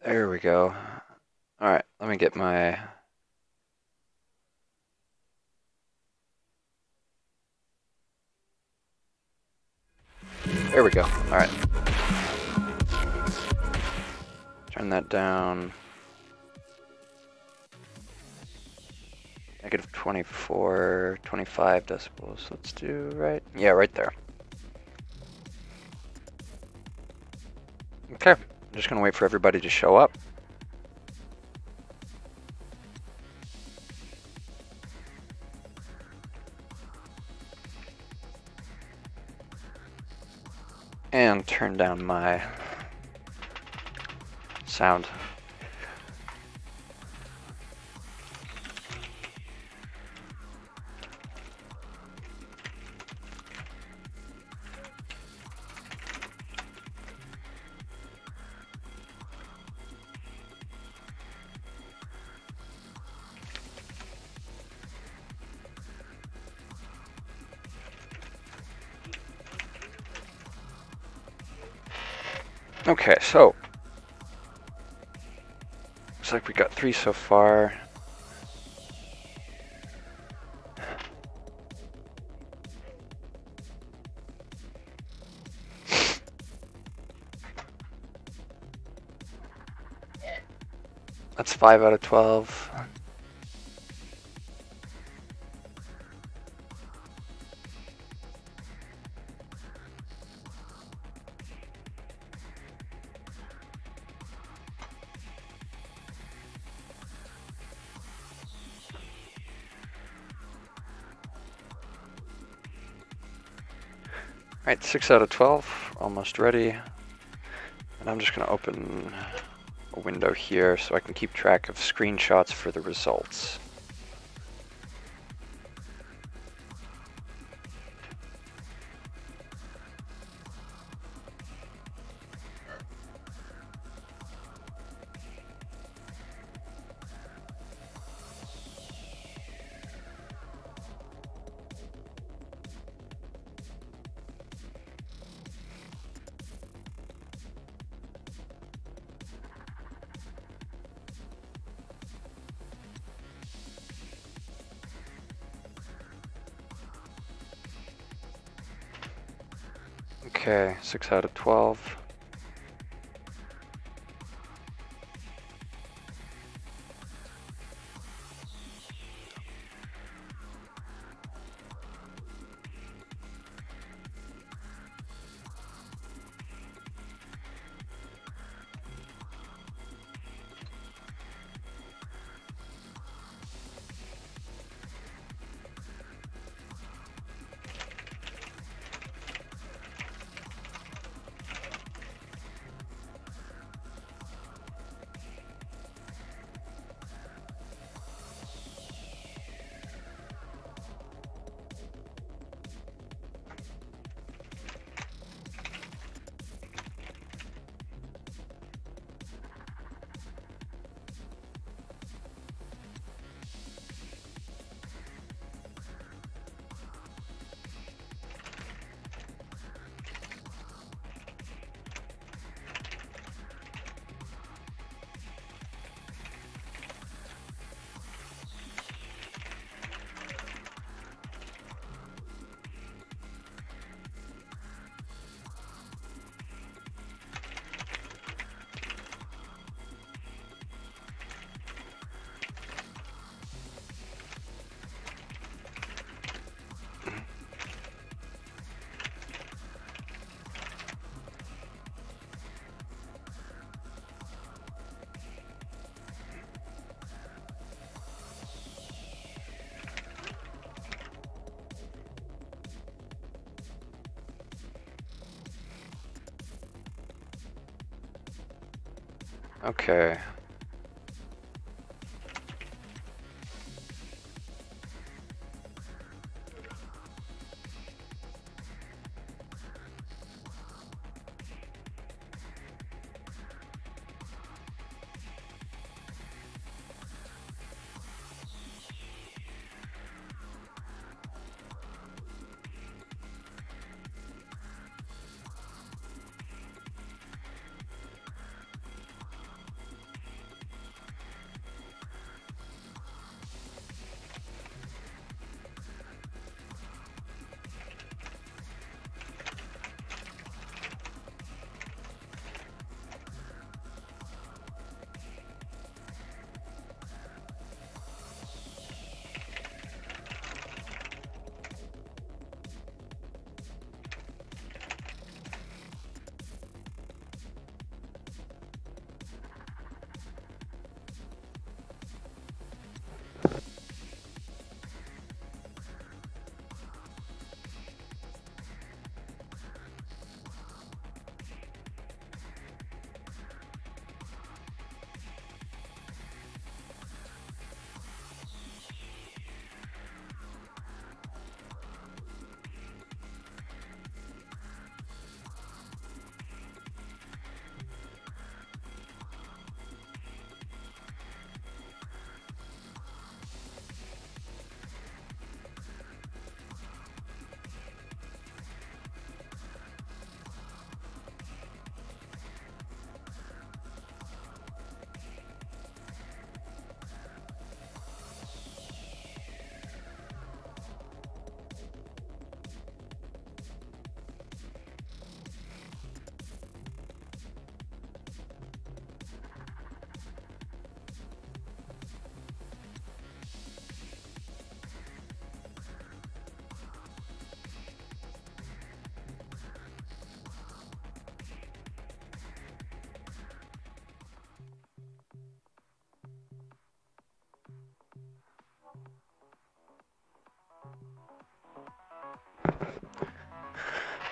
There we go. All right, let me get my... There we go. All right. Turn that down. Negative 24, 25 decibels. Let's do right. Yeah, right there. Okay, I'm just gonna wait for everybody to show up. And turn down my sound. Okay, so looks like we got 3 so far. That's 5 out of 12. Alright, 6 out of 12, almost ready. And I'm just going to open a window here so I can keep track of screenshots for the results. Okay, 6 out of 12. Okay.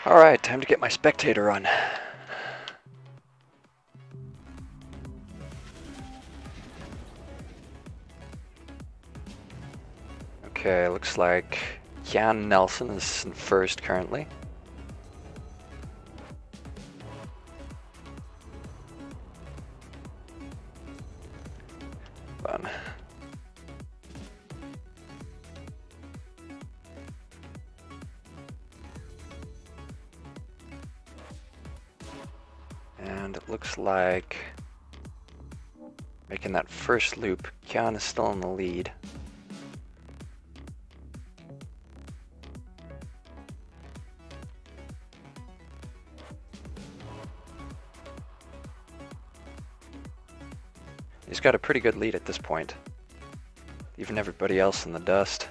Alright, time to get my spectator on. Okay, looks like Jan Nelson is in first currently. Fun. And it looks like making that first loop, Jan is still in the lead. He's got a pretty good lead at this point, even everybody else in the dust.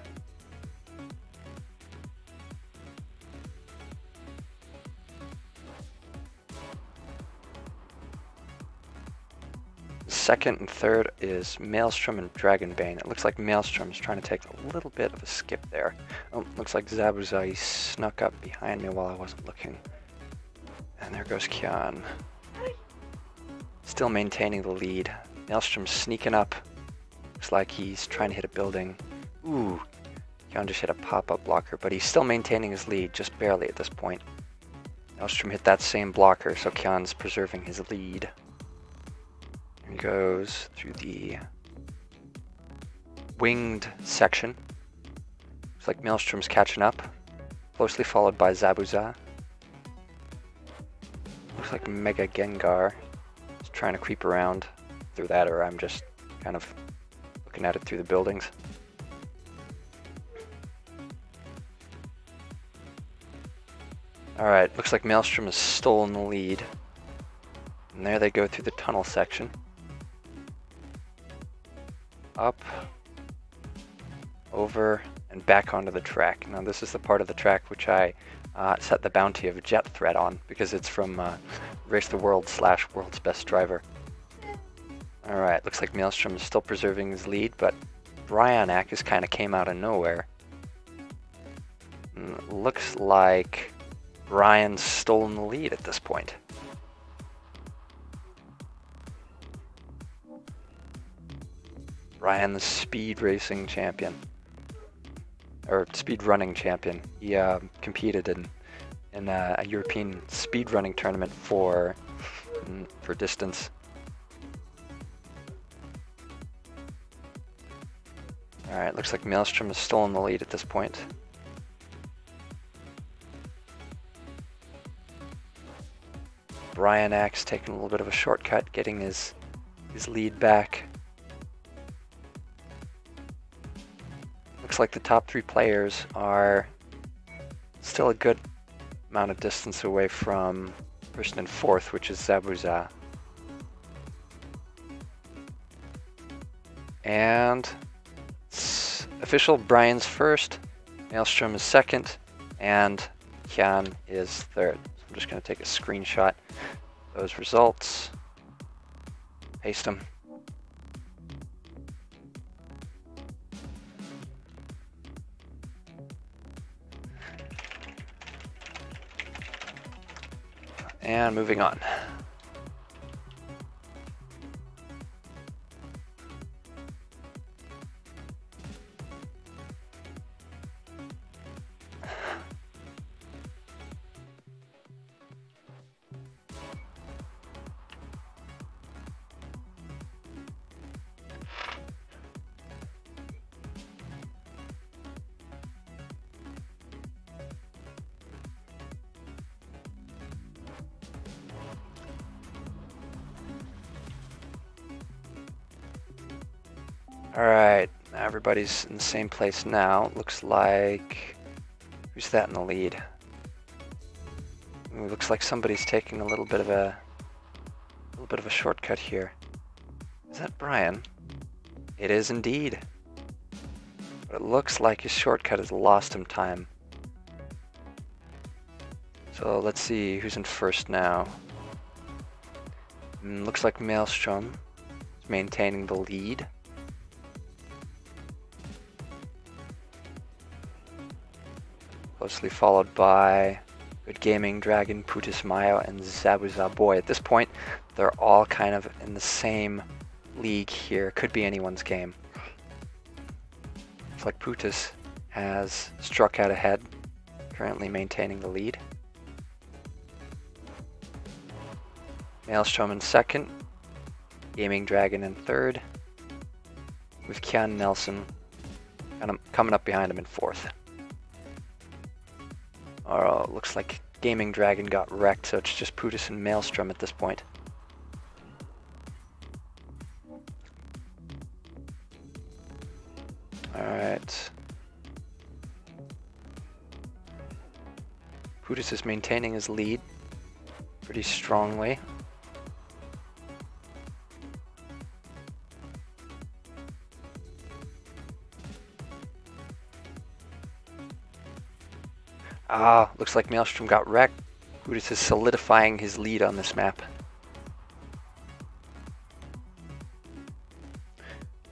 Second and third is Maelstrom and Dragonbane. It looks like Maelstrom is trying to take a little bit of a skip there. Oh, looks like Zabuzai snuck up behind me while I wasn't looking. And there goes Kian. Still maintaining the lead. Maelstrom's sneaking up. Looks like he's trying to hit a building. Ooh, Kian just hit a pop-up blocker, but he's still maintaining his lead, just barely at this point. Maelstrom hit that same blocker, so Kian's preserving his lead. He goes through the winged section. Looks like Maelstrom's catching up, closely followed by Zabuza. Looks like Mega Gengar is trying to creep around through that, or I'm just kind of looking at it through the buildings. Alright, looks like Maelstrom has stolen the lead. And there they go through the tunnel section. Up, over, and back onto the track. Now this is the part of the track which I set the bounty of Jet Threat on, because it's from Race the World / World's Best Driver. Alright, looks like Maelstrom is still preserving his lead, but Bryanak just kind of came out of nowhere. And looks like Brian's stolen the lead at this point. Brian, the speed racing champion, or speed running champion. He competed in a European speed running tournament for distance. All right, looks like Maelstrom has stolen the lead at this point. Bryanak's taking a little bit of a shortcut, getting his lead back. Looks like the top three players are still a good amount of distance away from person in fourth, which is Zabuza. And it's official, Brian's first, Maelstrom is second, and Kian is third. So I'm just going to take a screenshot of those results, paste them. And moving on. Alright, everybody's in the same place now. Looks like, who's that in the lead? It looks like somebody's taking a little bit of a shortcut here. Is that Brian? It is indeed. But it looks like his shortcut has lost him time. So let's see who's in first now. Looks like Maelstrom is maintaining the lead. Closely followed by Good Gaming, Dragon, Putis Mayo, and Zabuza Boy. At this point, they're all kind of in the same league here. Could be anyone's game. Looks like Putis has struck out ahead, currently maintaining the lead. Maelstrom in second, Gaming Dragon in third, with Kian Nelson kind of coming up behind him in fourth. Oh, looks like Gaming Dragon got wrecked, so it's just Putis and Maelstrom at this point. Alright. Putis is maintaining his lead pretty strongly. Ah, looks like Maelstrom got wrecked. Putis is solidifying his lead on this map.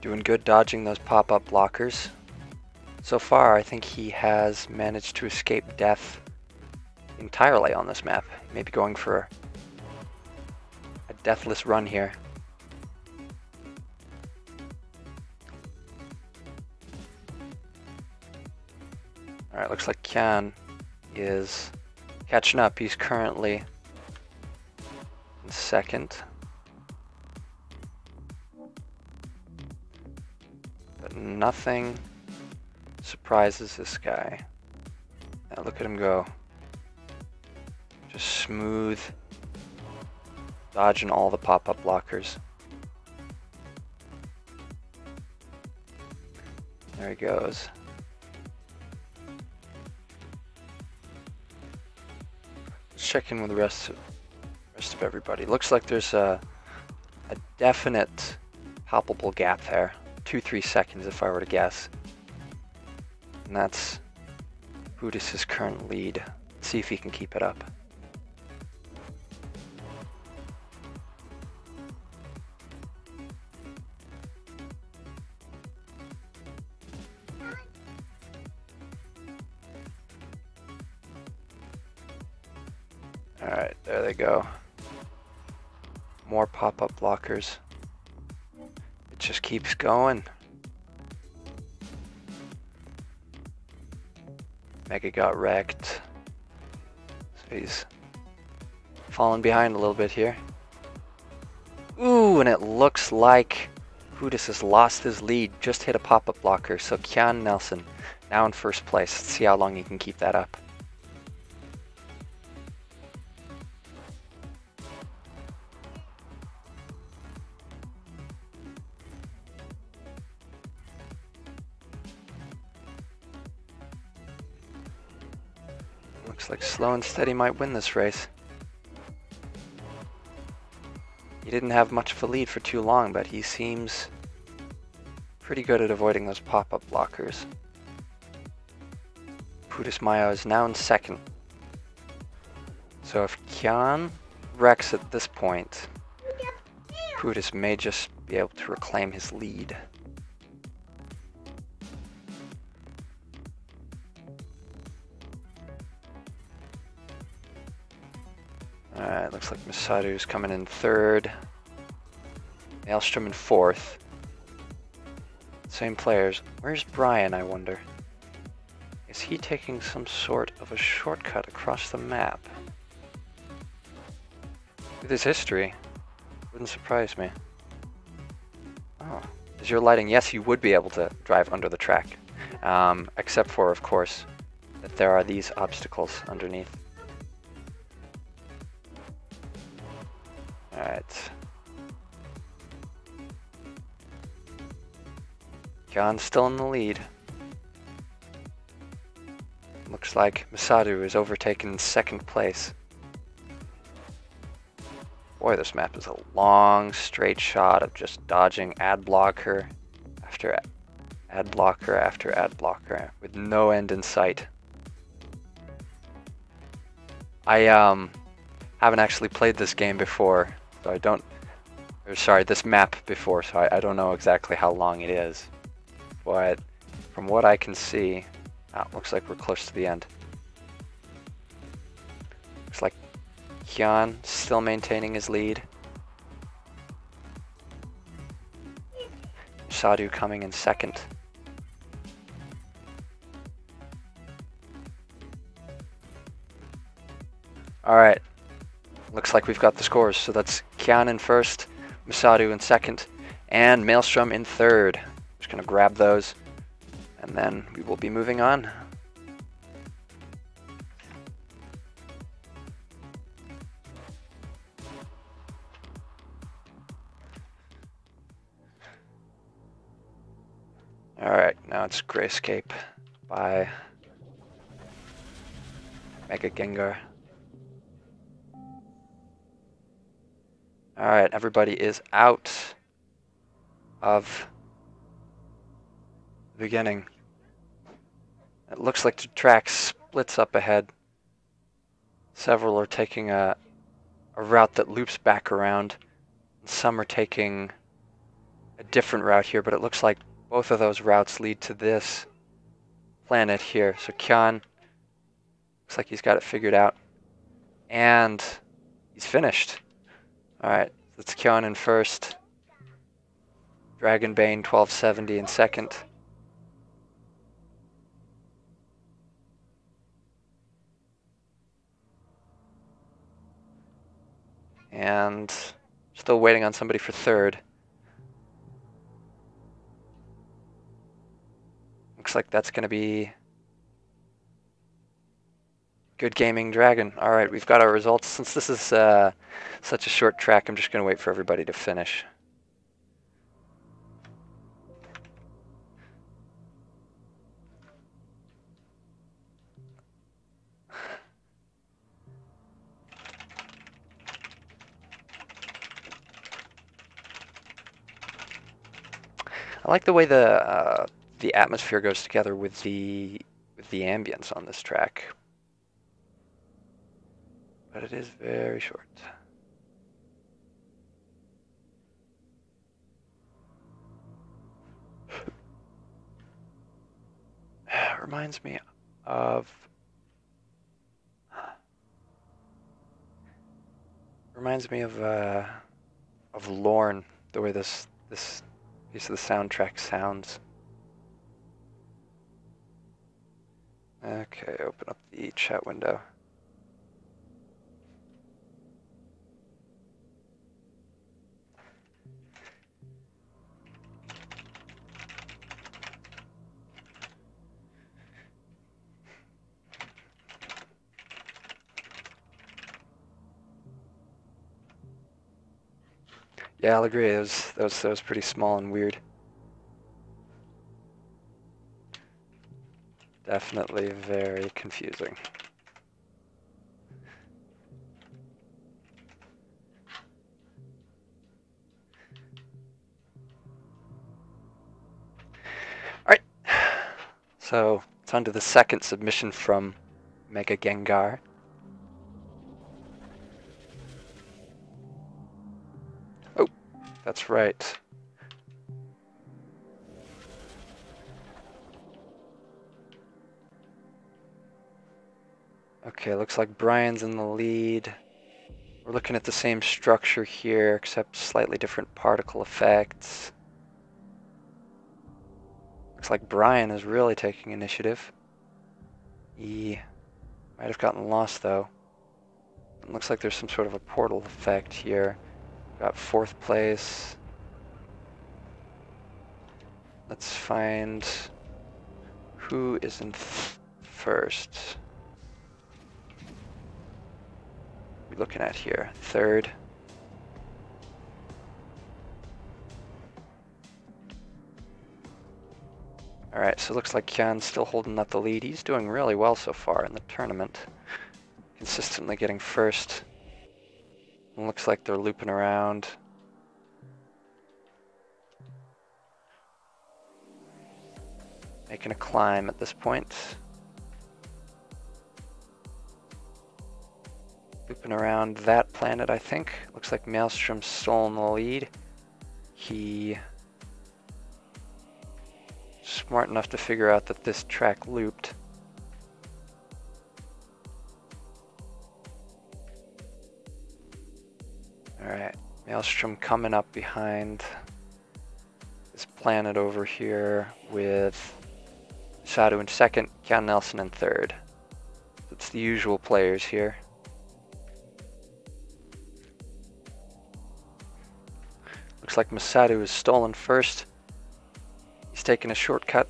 Doing good dodging those pop-up blockers. So far, I think he has managed to escape death entirely on this map. Maybe going for a deathless run here. Alright, looks like Kian is catching up. He's currently in second. But nothing surprises this guy. Now look at him go. Just smooth, dodging all the pop-up blockers. There he goes. Let's check in with the rest of everybody. Looks like there's a definite palpable gap there. 2-3 seconds if I were to guess. And that's Putis' current lead. Let's see if he can keep it up. Alright, there they go. More pop-up blockers. It just keeps going. Mega got wrecked. So he's falling behind a little bit here. Ooh, and it looks like Putis has lost his lead. Just hit a pop-up blocker. So Kian Nelson now in first place. Let's see how long he can keep that up. Looks like Slow and Steady might win this race. He didn't have much of a lead for too long, but he seems pretty good at avoiding those pop-up blockers. Putis Mayo is now in second. So if Kian wrecks at this point, Putis may just be able to reclaim his lead. Alright, looks like Masaru's coming in third. Maelstrom in fourth. Same players. Where's Brian, I wonder? Is he taking some sort of a shortcut across the map? With his history, wouldn't surprise me. Oh, is your lighting? Yes, you would be able to drive under the track. Except for, of course, that there are these obstacles underneath. Alright. Kian's still in the lead. Looks like Masaru is overtaken second place. Boy, this map is a long, straight shot of just dodging ad blocker after ad blocker after ad blocker with no end in sight. I haven't actually played this game before, so I don't, or sorry, this map before, so I don't know exactly how long it is. But from what I can see, looks like we're close to the end. Looks like Kian still maintaining his lead. Sadu coming in second. All right, looks like we've got the scores. So that's Kian in first, Masadu in second, and Maelstrom in third. Just gonna grab those, and then we will be moving on. All right, now it's Grayscape by Mega Gengar. All right, everybody is out of the beginning. It looks like the track splits up ahead. Several are taking a route that loops back around. Some are taking a different route here, but it looks like both of those routes lead to this planet here. So Kian looks like he's got it figured out. And he's finished. All right, that's Kian in first. Dragonbane 1270 in second. And still waiting on somebody for third. Looks like that's going to be Good Gaming Dragon. All right, we've got our results. Since this is such a short track, I'm just going to wait for everybody to finish. I like the way the atmosphere goes together with the ambience on this track, but it is very short. Reminds me of Lorne, the way this piece of the soundtrack sounds. Okay, open up the chat window. Yeah, I'll agree. That was pretty small and weird. Definitely very confusing. All right, so it's on to the second submission from Mega Gengar. Oh, that's right. Okay, looks like Brian's in the lead. We're looking at the same structure here, except slightly different particle effects. Looks like Brian is really taking initiative. He might have gotten lost, though. It looks like there's some sort of a portal effect here. Got fourth place. Let's find who is in first. We're looking at here, third. All right, so it looks like Kian's still holding up the lead. He's doing really well so far in the tournament. Consistently getting first. It looks like they're looping around. Making a climb at this point. Looping around that planet, I think. Looks like Maelstrom's still in the lead. He smart enough to figure out that this track looped. Alright, Maelstrom coming up behind this planet over here with Shadow in second, Ken Nelson in third. It's the usual players here. Looks like Masadu is stolen first. He's taking a shortcut.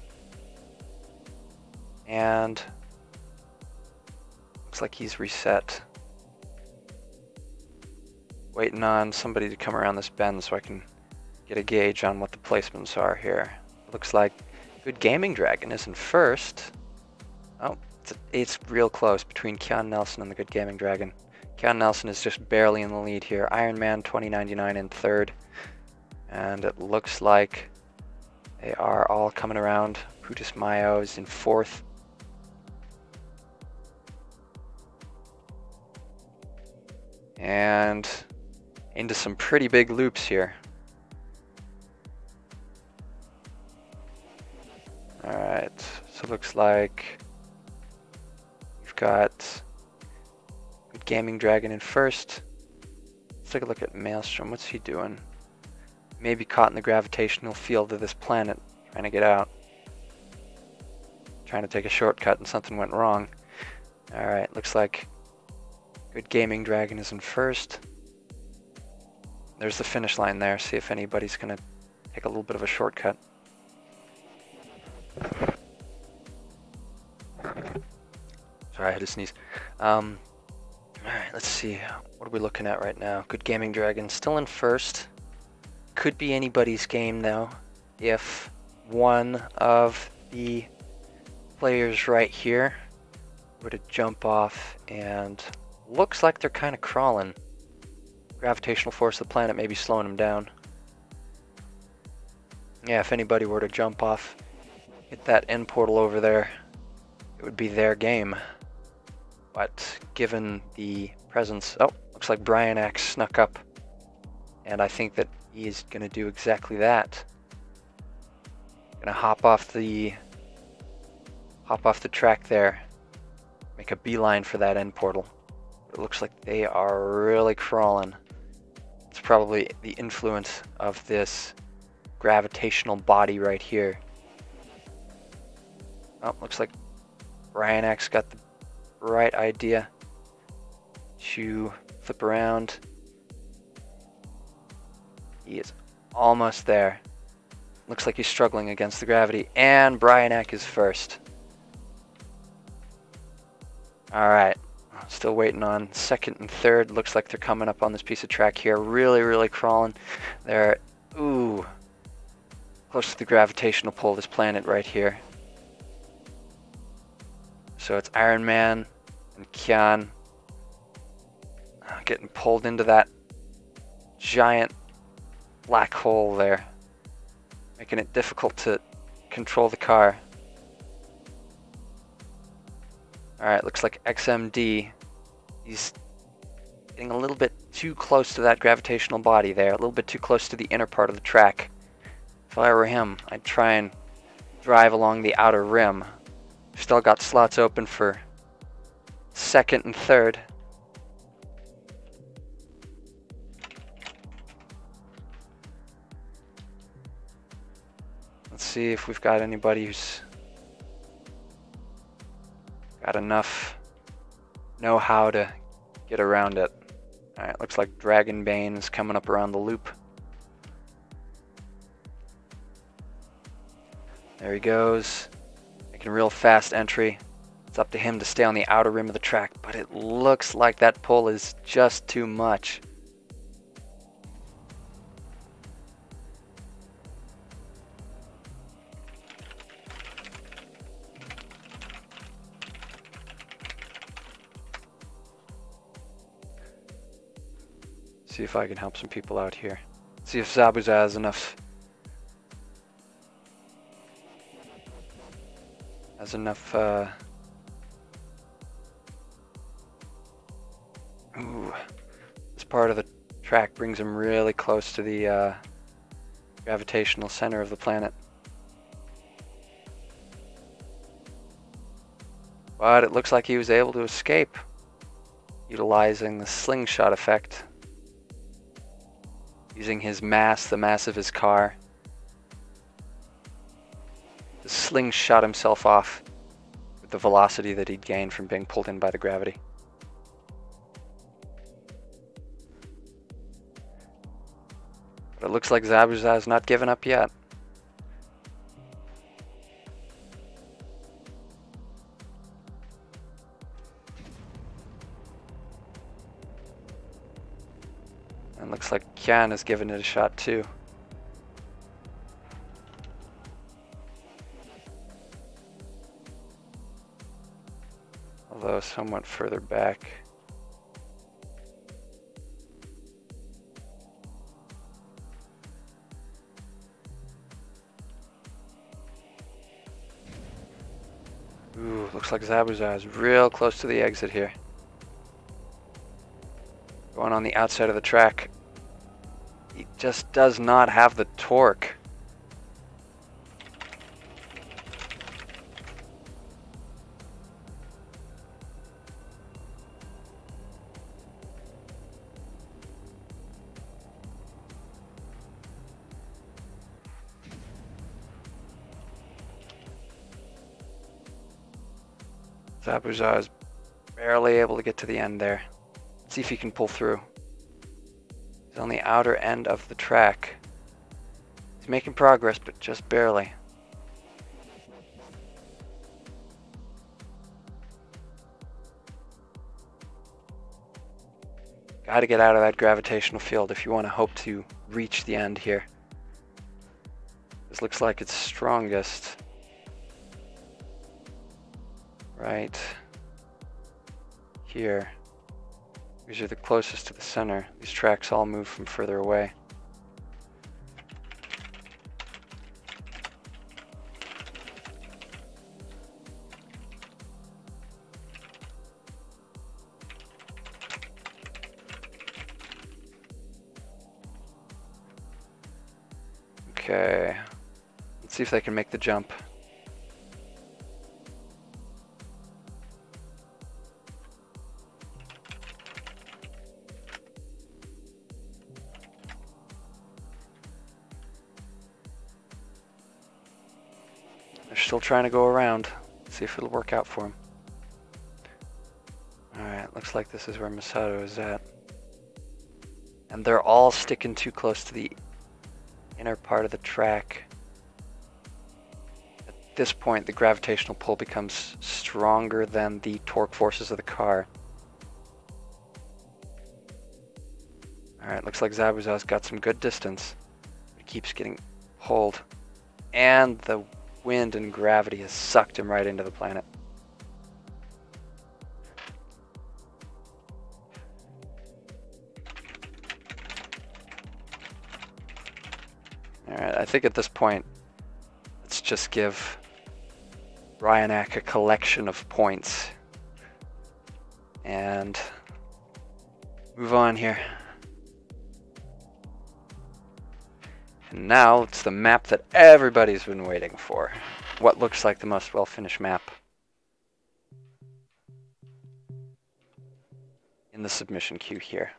And looks like he's reset. Waiting on somebody to come around this bend so I can get a gauge on what the placements are here. Looks like Good Gaming Dragon is in first. Oh, it's real close between Kian Nelson and the Good Gaming Dragon. Kian Nelson is just barely in the lead here. Iron Man 2099 in third. And it looks like they are all coming around. Putis Mayo is in fourth. And into some pretty big loops here. Alright, so it looks like we've got Good Gaming Dragon in first. Let's take a look at Maelstrom. What's he doing? Maybe caught in the gravitational field of this planet, trying to get out. Trying to take a shortcut and something went wrong. Alright, looks like Good Gaming Dragon is in first. There's the finish line there. See if anybody's going to take a little bit of a shortcut. Sorry, I had to sneeze. Alright, let's see. What are we looking at right now? Good Gaming Dragon still in first. Could be anybody's game though, if one of the players right here were to jump off, and looks like they're kind of crawling. Gravitational force of the planet may be slowing them down. Yeah, if anybody were to jump off, hit that end portal over there, it would be their game. But given the presence, oh, looks like Brian Axe snuck up, and I think that he's gonna do exactly that. Gonna hop off the track there, make a beeline for that end portal. It looks like they are really crawling. It's probably the influence of this gravitational body right here. Oh, looks like Brian X got the right idea to flip around. He is almost there. Looks like he's struggling against the gravity, and Brian Eck is first. Alright, still waiting on second and third. Looks like they're coming up on this piece of track here. Really crawling. They're, ooh, close to the gravitational pull of this planet right here. So it's Iron Man and Kian getting pulled into that giant black hole there, making it difficult to control the car. Alright, looks like XMD, he's getting a little bit too close to that gravitational body there, a little bit too close to the inner part of the track. If I were him, I'd try and drive along the outer rim. Still got slots open for second and third. Let's see if we've got anybody who's got enough know-how to get around it. Alright, looks like Dragonbane is coming up around the loop. There he goes, making a real fast entry. It's up to him to stay on the outer rim of the track, but it looks like that pull is just too much. See if I can help some people out here. See if Zabuza has enough ooh, this part of the track brings him really close to the gravitational center of the planet. But it looks like he was able to escape, utilizing the slingshot effect. using his mass, the mass of his car, to slingshot himself off with the velocity that he'd gained from being pulled in by the gravity. But it looks like Zabuza's not given up yet. And looks like Kyan has given it a shot too. Although somewhat further back. Ooh, looks like Zabuza is real close to the exit here. Going on the outside of the track. He just does not have the torque. Zabuza is barely able to get to the end there. Let's see if he can pull through. He's on the outer end of the track. He's making progress, but just barely. Got to get out of that gravitational field if you want to hope to reach the end here. This looks like it's strongest right here. These are the closest to the center. These tracks all move from further away. Okay, let's see if they can make the jump. They're still trying to go around. Let's see if it'll work out for them. Alright, looks like this is where Masato is at. And they're all sticking too close to the inner part of the track. At this point, the gravitational pull becomes stronger than the torque forces of the car. Alright, looks like Zabuza's got some good distance. He keeps getting pulled. And the wind and gravity has sucked him right into the planet. Alright, I think at this point, let's just give Ryanak a collection of points and move on here. And now it's the map that everybody's been waiting for. What looks like the most well-finished map in the submission queue here.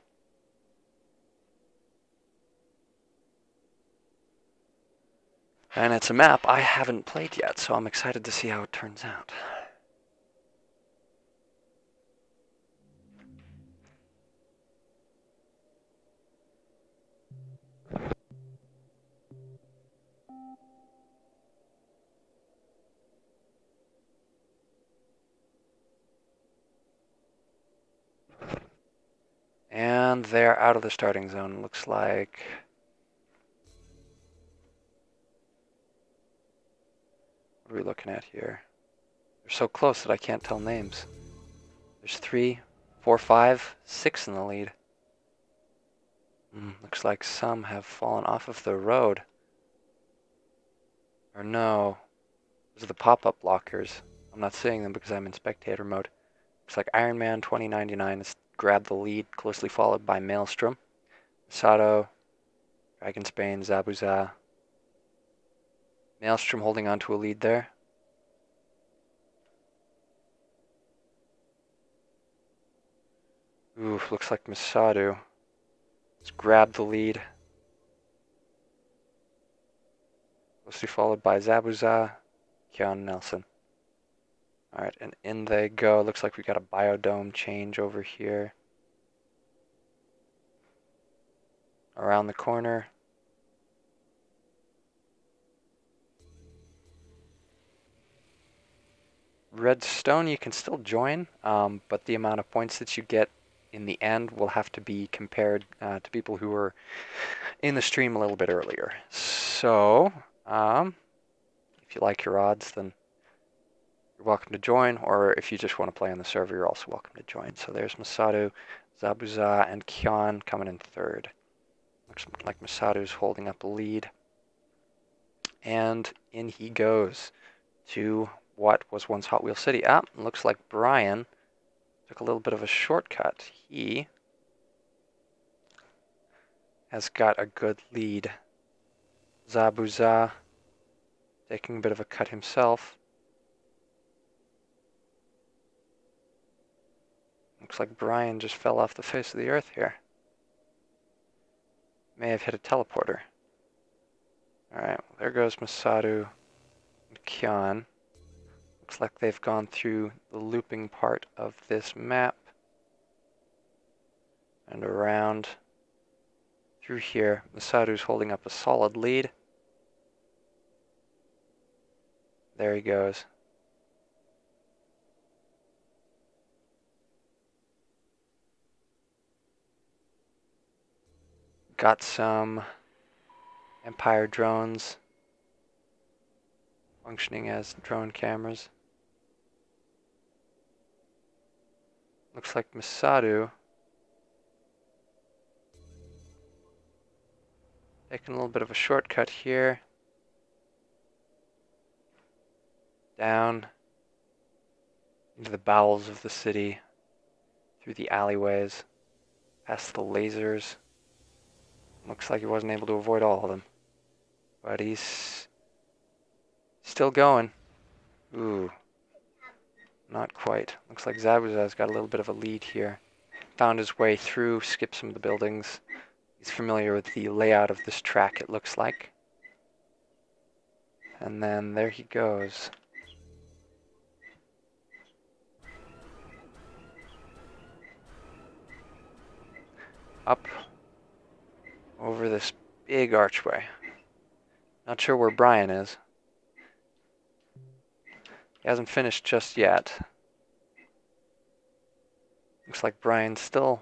And it's a map I haven't played yet, so I'm excited to see how it turns out. And they're out of the starting zone, looks like. What are we looking at here? They're so close that I can't tell names. There's 3, 4, 5, 6 in the lead. Looks like some have fallen off of the road. Or no, those are the pop-up blockers. I'm not seeing them because I'm in spectator mode. Looks like Iron Man 2099 has grabbed the lead, closely followed by Maelstrom, Masato, Dragonsbane, Zabuza. Maelstrom holding on to a lead there. Ooh, looks like Masato has grabbed the lead. Closely followed by Zabuza, Kyon, Nelson. Alright, and in they go. Looks like we got a biodome change over here. Around the corner. Redstone you can still join, but the amount of points that you get in the end will have to be compared to people who were in the stream a little bit earlier. So, if you like your odds, then you're welcome to join, or if you just want to play on the server, you're also welcome to join. So there's Masadu, Zabuza, and Kyon coming in third. Looks like Masadu's holding up a lead. And in he goes to what was once Hot Wheel City. Looks like Brian took a little bit of a shortcut. He has got a good lead. Zabuza taking a bit of a cut himself. Looks like Brian just fell off the face of the earth here. May have hit a teleporter. Alright, well, there goes Masadu and Kyon. Looks like they've gone through the looping part of this map and around through here. Masadu's holding up a solid lead. There he goes. Got some Empire drones functioning as drone cameras. Looks like Masadu taking a little bit of a shortcut here. Down into the bowels of the city, through the alleyways, past the lasers. Looks like he wasn't able to avoid all of them. But he's still going. Ooh. Not quite. Looks like Zabuza's got a little bit of a lead here. Found his way through, skipped some of the buildings. He's familiar with the layout of this track, it looks like. And then there he goes. Up over this big archway. Not sure where Brian is. He hasn't finished just yet. Looks like Brian's still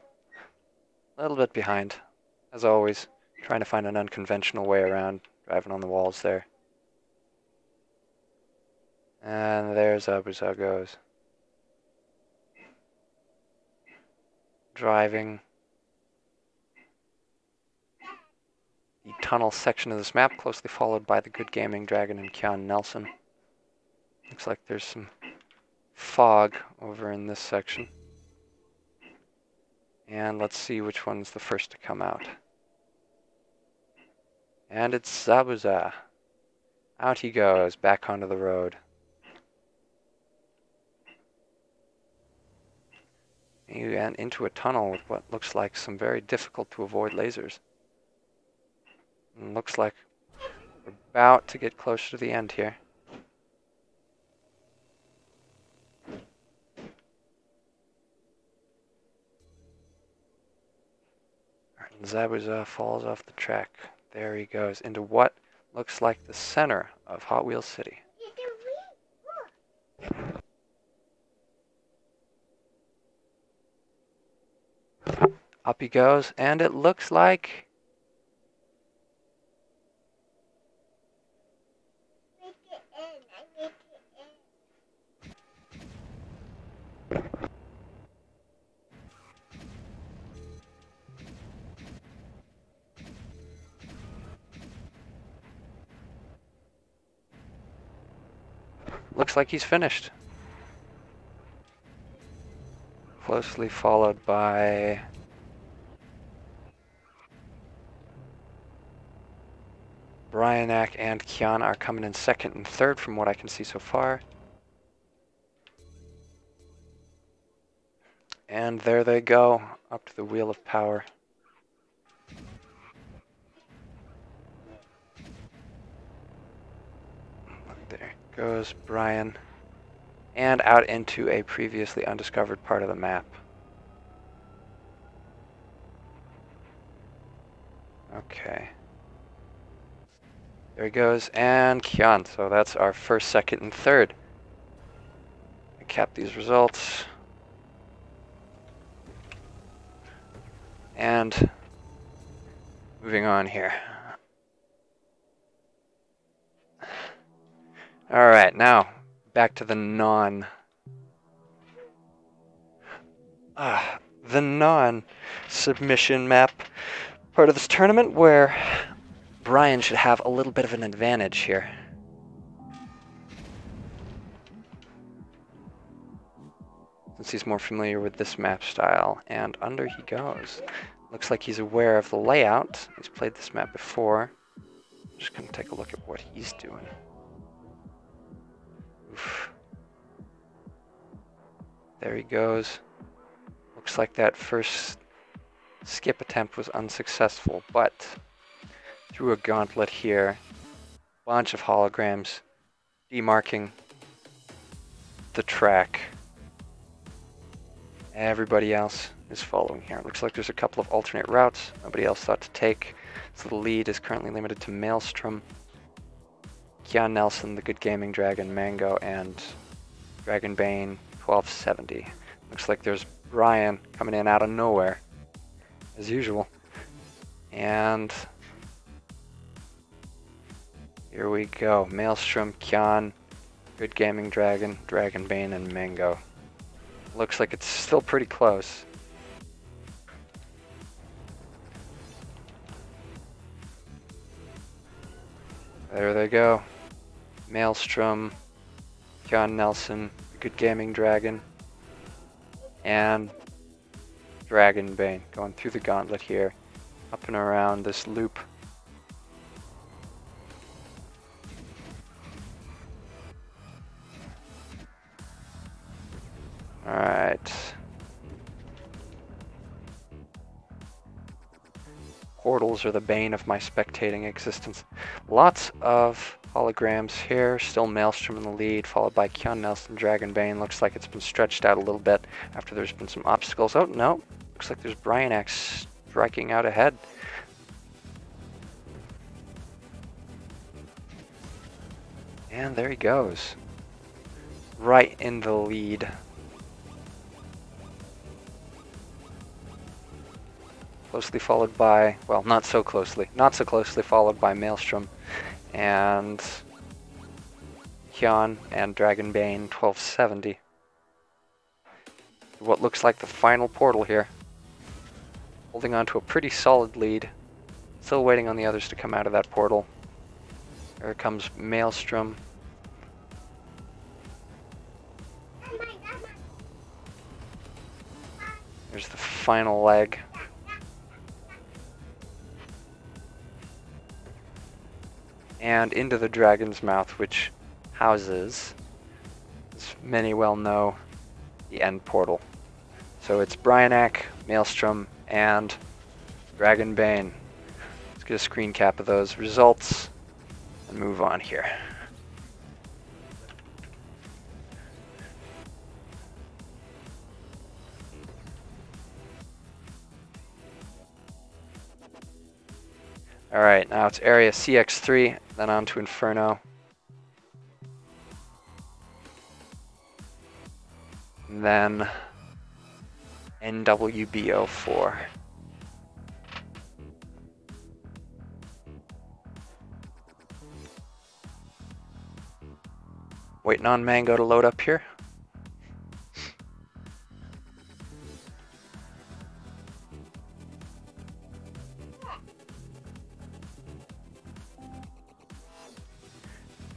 a little bit behind, as always, trying to find an unconventional way around, driving on the walls there. And there's Zabuza goes. Driving the tunnel section of this map, closely followed by the Good Gaming Dragon and Kyon Nelson. Looks like there's some fog over in this section. And let's see which one's the first to come out. And it's Zabuza. Out he goes, back onto the road. And into a tunnel with what looks like some very difficult to avoid lasers. And looks like we're about to get closer to the end here. And Zabuza falls off the track. There he goes into what looks like the center of Hot Wheel City. Up he goes, and it looks like he's finished. Closely followed by Bryanak and Kyon are coming in second and third from what I can see so far. And there they go, up to the Wheel of Power. goes Brian. And out into a previously undiscovered part of the map. Okay. There he goes, and Kian. So that's our first, second, and third. Recap these results. And moving on here. All right, now back to the non-submission map part of this tournament, where Brian should have a little bit of an advantage here. Since he's more familiar with this map style. And under he goes. Looks like he's aware of the layout. He's played this map before. Just gonna take a look at what he's doing. Oof. There he goes. Looks like that first skip attempt was unsuccessful, but through a gauntlet here, bunch of holograms demarking the track. Everybody else is following here. Looks like there's a couple of alternate routes nobody else thought to take. So the lead is currently limited to Maelstrom, Kian Nelson, the Good Gaming Dragon, Mango, and Dragon Bane 1270. Looks like there's Brian coming in out of nowhere, as usual. And here we go. Maelstrom, Kian, Good Gaming Dragon, Dragon Bane, and Mango. Looks like it's still pretty close. There they go. Maelstrom, Kian Nelson, Good Gaming Dragon, and Dragon Bane going through the gauntlet here, up and around this loop. Alright. Portals are the bane of my spectating existence. Lots of holograms here. Still Maelstrom in the lead, followed by Kian Nelson, Dragon Bane. Looks like it's been stretched out a little bit after there's been some obstacles. Oh, no. Looks like there's Brian X striking out ahead. And there he goes. Right in the lead. Closely followed by, well, not so closely followed by Maelstrom and Kian and Dragon Bane 1270. What looks like the final portal here. Holding on to a pretty solid lead. Still waiting on the others to come out of that portal. Here comes Maelstrom. There's the final leg. And into the dragon's mouth, which houses, as many well know, the end portal. So it's Bryanak, Maelstrom, and Dragon Bane. Let's get a screen cap of those results and move on here. Alright, now it's area CX3, then on to Inferno. And then NWBO4. Waiting on Mango to load up here.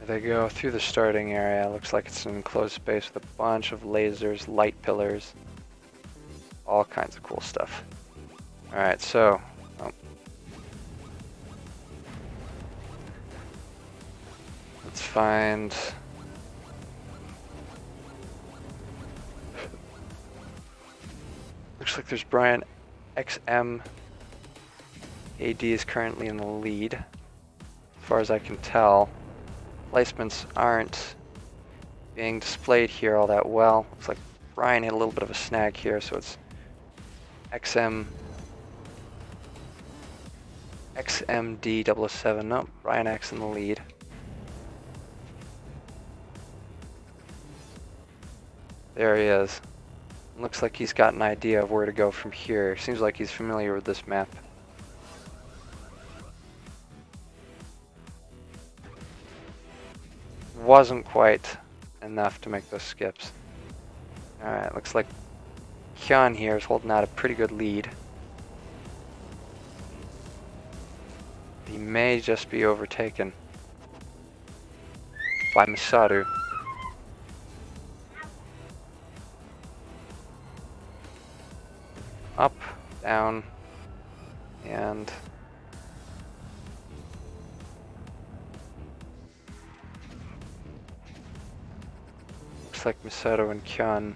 They go through the starting area. Looks like it's an enclosed space with a bunch of lasers, light pillars, all kinds of cool stuff. Alright, so let's find looks like there's Brian XM. AD is currently in the lead, as far as I can tell. Placements aren't being displayed here all that well. Looks like Brian hit a little bit of a snag here, so it's XMD007. No, Brian X in the lead. There he is. Looks like he's got an idea of where to go from here. Seems like he's familiar with this map. Wasn't quite enough to make those skips. Alright, looks like Kyan here is holding out a pretty good lead. He may just be overtaken by Masaru. Up, down, and looks like Masato and Kyan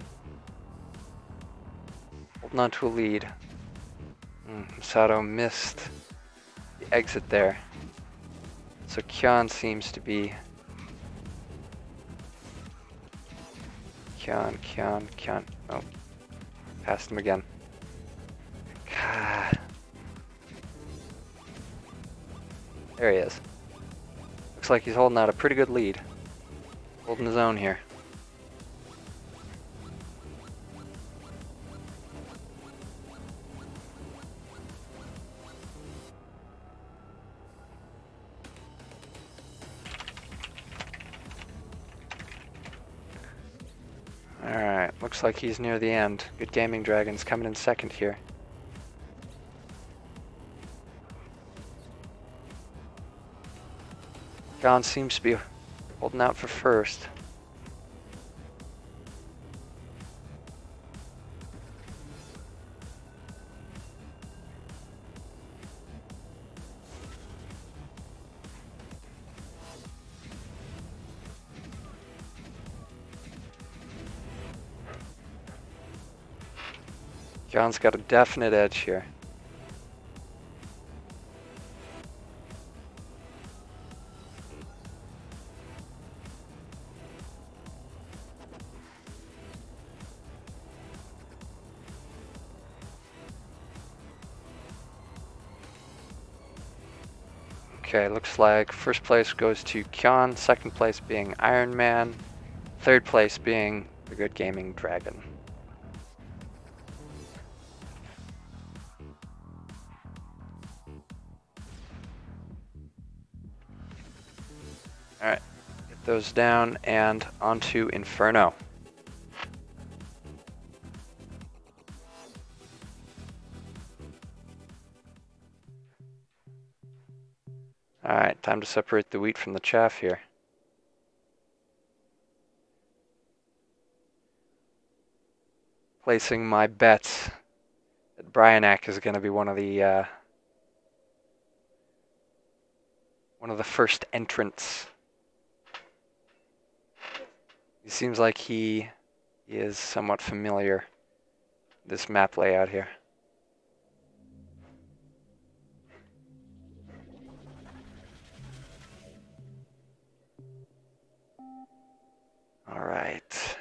holding on to a lead. Masato missed the exit there. So Kyan seems to be Kyan. Oh, passed him again. God. There he is. Looks like he's holding out a pretty good lead. Holding his own here. Alright, looks like he's near the end. Good Gaming Dragon's coming in second here. Gon seems to be holding out for first. Jon's got a definite edge here. Okay, looks like first place goes to Kyan, second place being Iron Man, third place being the Good Gaming Dragon. Alright, get those down and onto Inferno. Alright, time to separate the wheat from the chaff here. Placing my bets that Bryanak is going to be one of the first entrants. He seems like he is somewhat familiar with this map layout here. All right.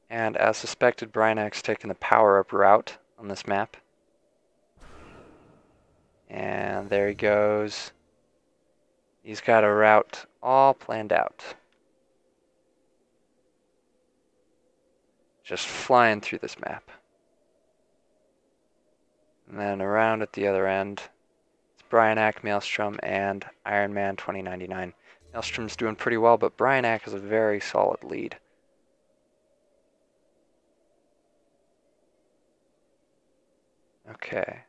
And as suspected, Bryanak's taken the power-up route on this map. And there he goes. He's got a route all planned out. Just flying through this map. And then around at the other end, it's Bryanak, Maelstrom, and Iron Man 2099. Maelstrom's doing pretty well, but Bryanak has a very solid lead. Okay.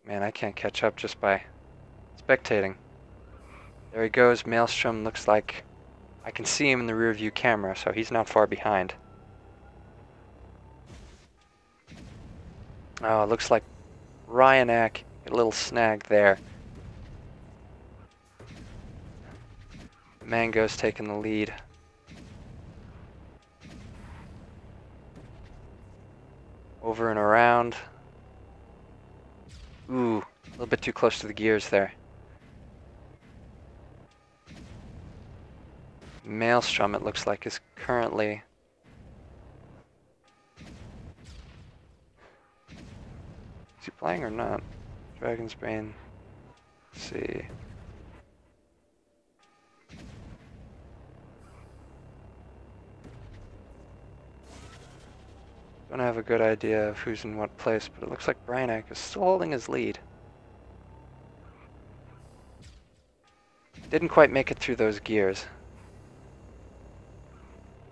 Man, I can't catch up just by spectating. There he goes. Maelstrom looks like I can see him in the rear view camera, so he's not far behind. Oh, it looks like Bryanak, a little snag there. Mango's taking the lead. Over and around. Ooh, a little bit too close to the gears there. Maelstrom, it looks like, is currently... Is he playing or not? Dragon's Bane. Let's see. Don't have a good idea of who's in what place, but it looks like Bryanek is still holding his lead. Didn't quite make it through those gears.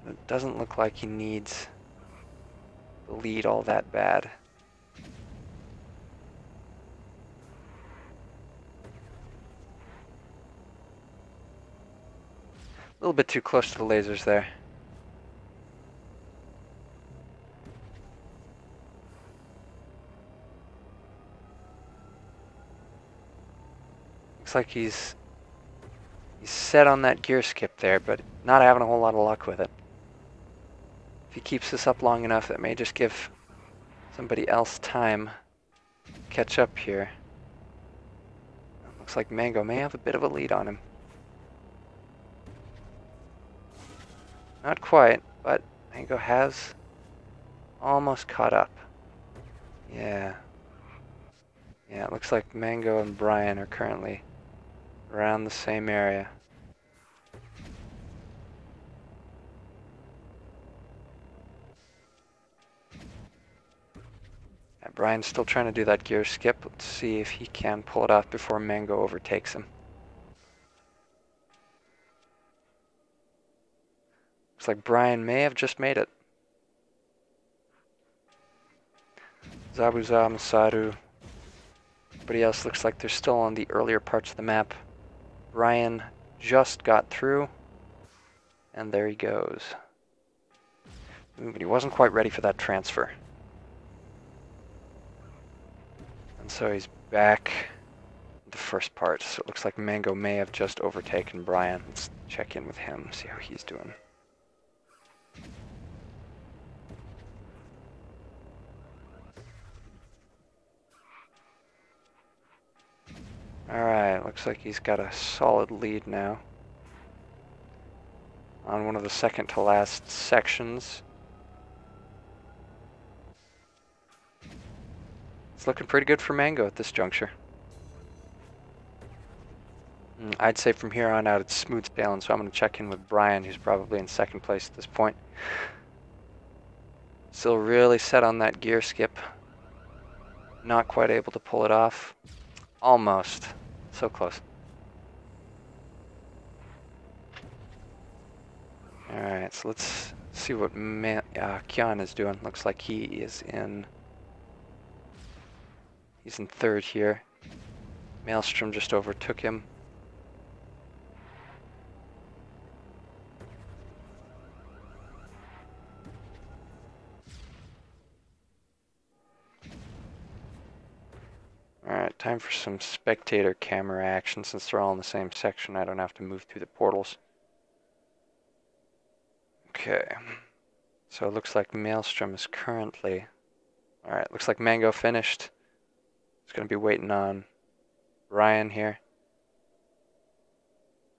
It doesn't look like he needs the lead all that bad. A little bit too close to the lasers there. Looks like he's set on that gear skip there, but not having a whole lot of luck with it. If he keeps this up long enough, that may just give somebody else time to catch up here. Looks like Mango may have a bit of a lead on him. Not quite, but Mango has almost caught up. Yeah. Yeah, it looks like Mango and Brian are currently around the same area. Yeah, Brian's still trying to do that gear skip. Let's see if he can pull it off before Mango overtakes him. Looks like Brian may have just made it. Zabuza, Masaru. Everybody else looks like they're still on the earlier parts of the map. Brian just got through, and there he goes. But he wasn't quite ready for that transfer. And so he's back the first part. So it looks like Mango may have just overtaken Brian. Let's check in with him, see how he's doing. Alright, looks like he's got a solid lead now on one of the second to last sections. It's looking pretty good for Mango at this juncture. I'd say from here on out it's smooth sailing, so I'm going to check in with Brian, who's probably in second place at this point. Still really set on that gear skip. Not quite able to pull it off. Almost. So close. Alright, so let's see what Kyan is doing. Looks like he is in... He's in third here. Maelstrom just overtook him. Alright, time for some spectator camera action. Since they're all in the same section, I don't have to move through the portals. Okay. So it looks like Maelstrom is currently... Alright, looks like Mango finished. It's going to be waiting on Ryan here.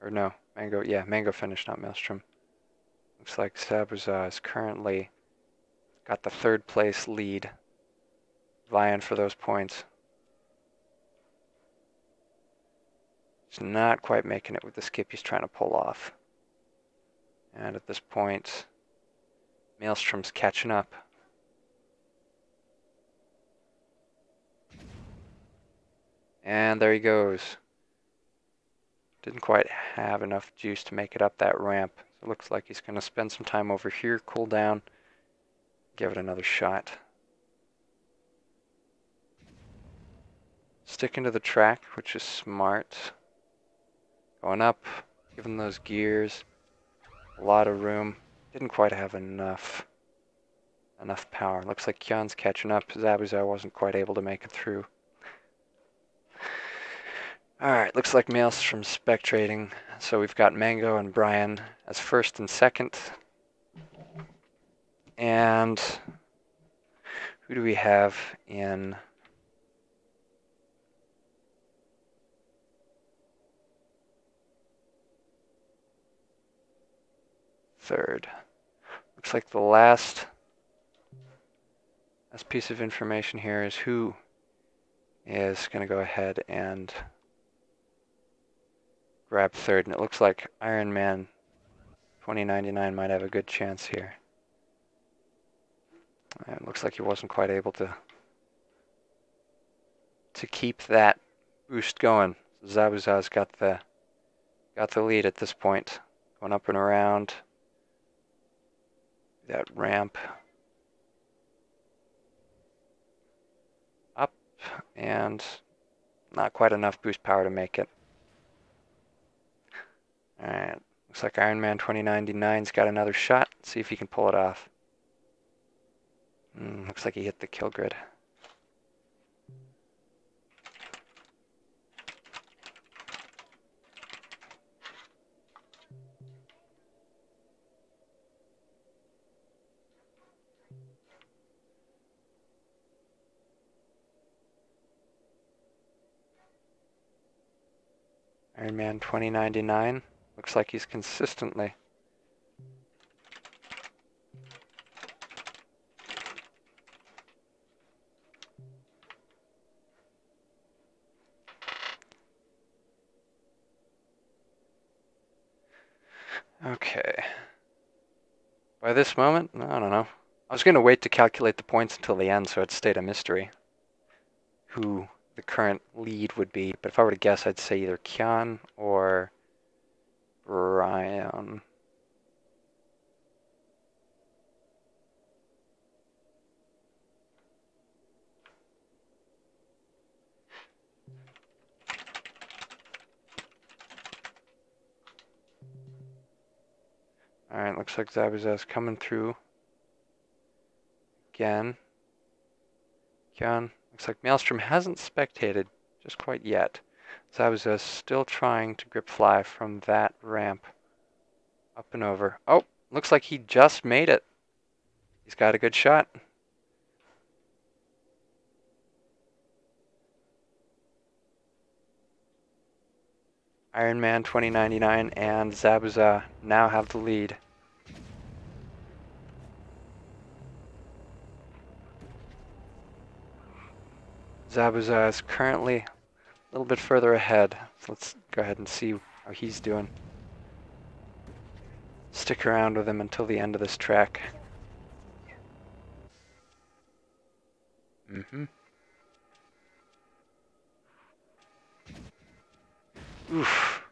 Or no, Mango, yeah, Mango finished, not Maelstrom. Looks like Sabuza is currently got the third place lead, vying for those points. He's not quite making it with the skip he's trying to pull off. And at this point, Maelstrom's catching up. And there he goes. Didn't quite have enough juice to make it up that ramp. So it looks like he's going to spend some time over here, cool down, give it another shot. Sticking to the track, which is smart. Going up, giving those gears a lot of room. Didn't quite have enough power. Looks like Kyan's catching up. Zabuza wasn't quite able to make it through. Alright, looks like Maelstrom's spectating. So we've got Mango and Brian as first and second. And who do we have in third. Looks like the last piece of information here is who is going to go ahead and grab third, and it looks like Iron Man 2099 might have a good chance here. It looks like he wasn't quite able to keep that boost going. Zabuza's got the lead at this point, going up and around that ramp, up, and not quite enough boost power to make it. All right, looks like Iron Man 2099's got another shot. Let's see if he can pull it off. Looks like he hit the kill grid. Iron Man 2099 looks like he's consistently okay. By this moment, I don't know. I was going to wait to calculate the points until the end, so it stayed a mystery who the current lead would be. But if I were to guess, I'd say either Kian or Brian. Alright, looks like Zabuza's coming through again. Kian, looks like Maelstrom hasn't spectated just quite yet. Zabuza's still trying to grip fly from that ramp up and over. Oh, looks like he just made it. He's got a good shot. Iron Man 2099 and Zabuza now have the lead. Zabuza is currently a little bit further ahead. So let's go ahead and see how he's doing. Stick around with him until the end of this track. Oof.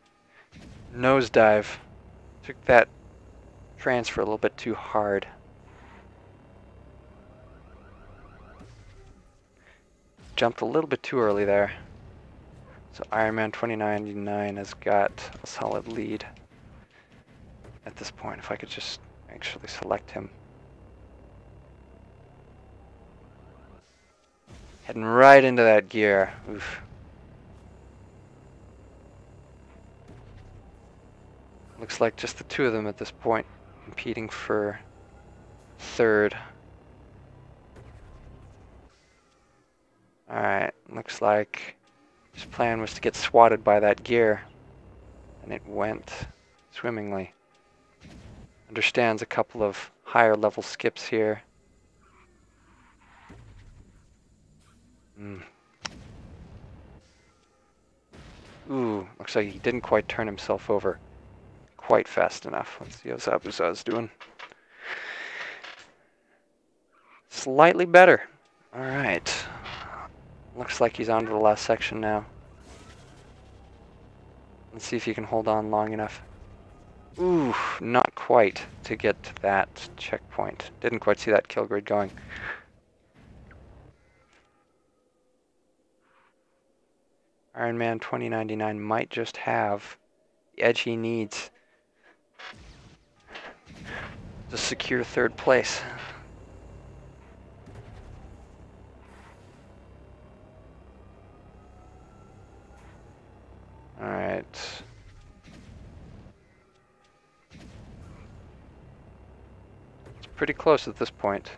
Nosedive. Took that transfer a little bit too hard. Jumped a little bit too early there. So Iron Man 2099 has got a solid lead at this point. If I could just actually select him. Heading right into that gear. Oof. Looks like just the two of them at this point, competing for third. Alright, looks like his plan was to get swatted by that gear, and it went swimmingly. Understands a couple of higher level skips here. Ooh, looks like he didn't quite turn himself over quite fast enough. Let's see how Zabuza's doing. Slightly better. Alright. Looks like he's on to the last section now. Let's see if he can hold on long enough. Ooh, not quite to get to that checkpoint. Didn't quite see that kill grid going. Iron Man 2099 might just have the edge he needs to secure third place. Alright. It's pretty close at this point.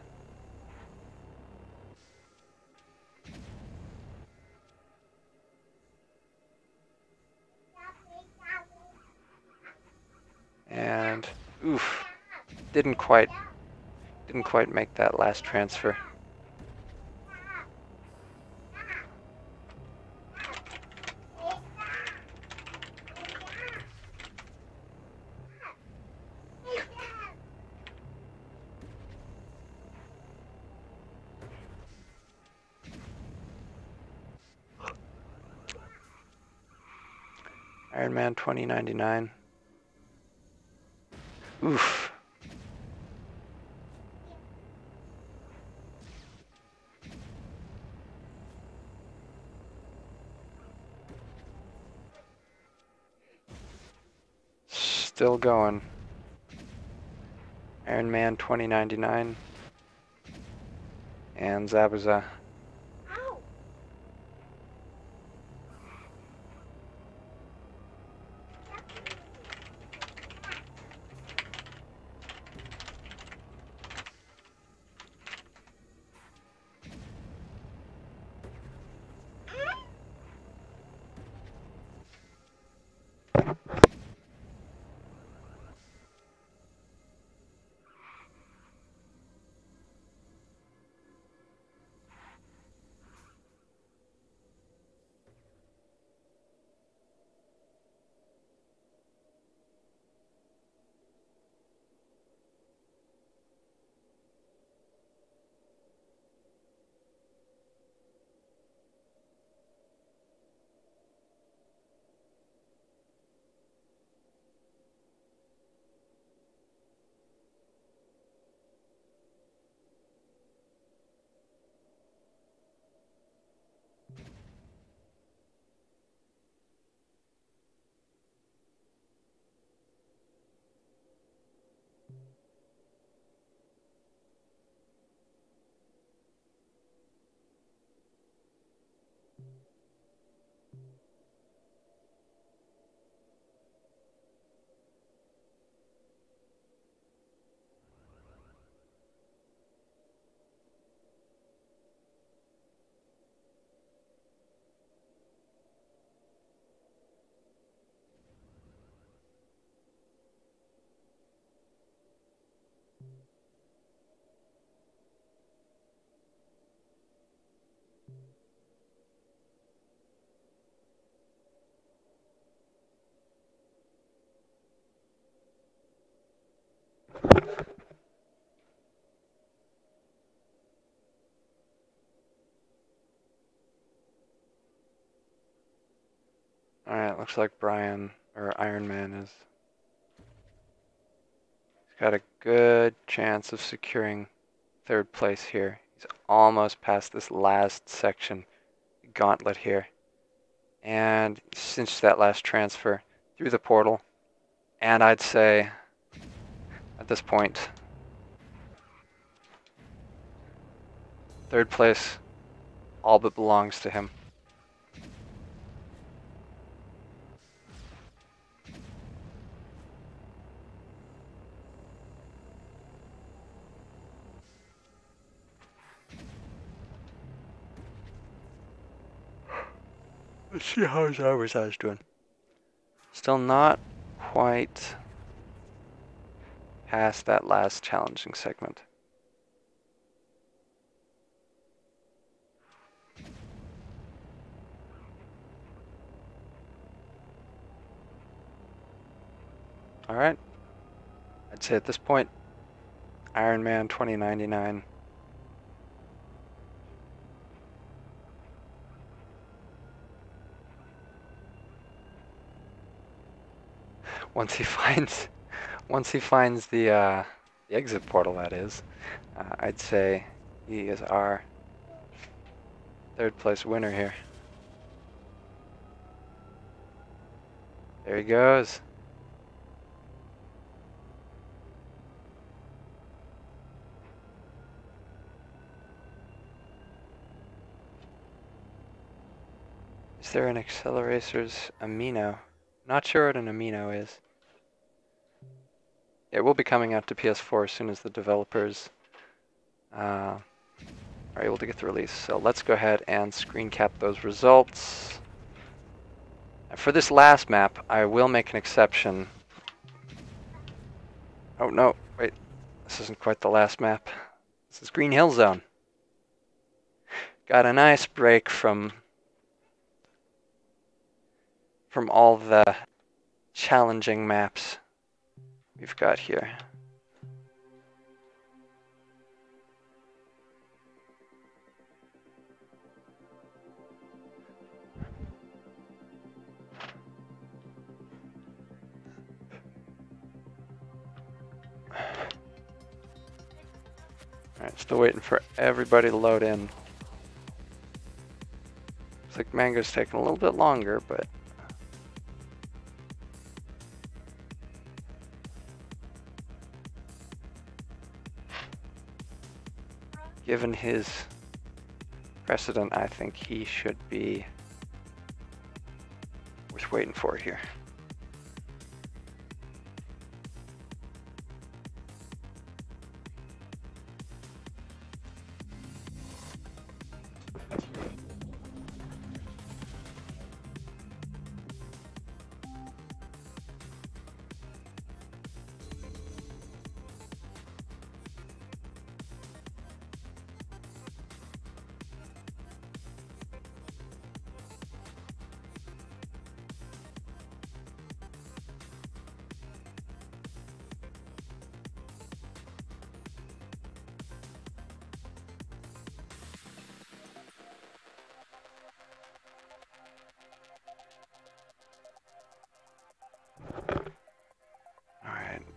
And, oof, didn't quite make that last transfer. Iron Man 2099. Oof. Still going. Iron Man 2099. And Zabuza. Alright, looks like Brian, or Iron Man, he's got a good chance of securing third place here. He's almost past this last section, gauntlet here. And cinched that last transfer through the portal. And I'd say, at this point, third place all but belongs to him. Let's see how his Zabuza's doing. Still not quite past that last challenging segment. Alright. I'd say at this point, Iron Man 2099. Once he finds the exit portal, that is, I'd say he is our third place winner here. There he goes. Is there an Accelerator's amino? Not sure what an amino is. It will be coming out to PS4 as soon as the developers are able to get the release. So let's go ahead and screen cap those results. And for this last map, I will make an exception. Oh no, wait. This isn't quite the last map. This is Green Hill Zone. Got a nice break from all the challenging maps we've got here. Alright, still waiting for everybody to load in. Looks like Mango's taking a little bit longer, but given his precedent, I think he should be worth waiting for here.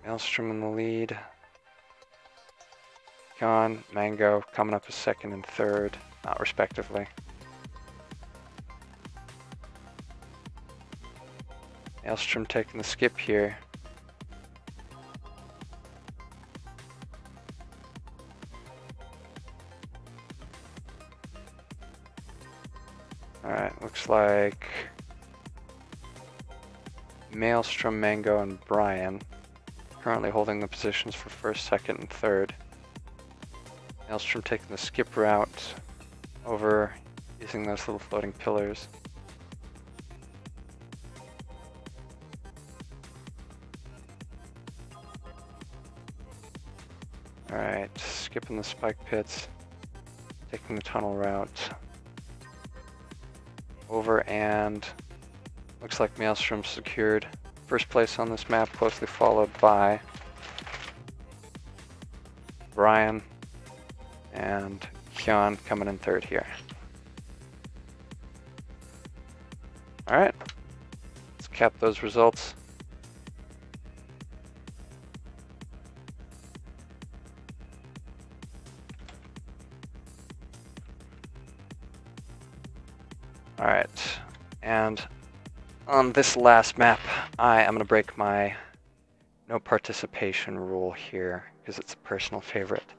Maelstrom in the lead. Con, Mango coming up as second and third, respectively. Maelstrom taking the skip here. Alright, looks like Maelstrom, Mango, and Brian currently holding the positions for first, second, and third. Maelstrom taking the skip route over using those little floating pillars. Alright, skipping the spike pits, taking the tunnel route over, and looks like Maelstrom secured first place on this map, closely followed by Brian and Hyun coming in third here. Alright, let's cap those results. Alright, and on this last map, I am going to break my no participation rule here because it's a personal favorite.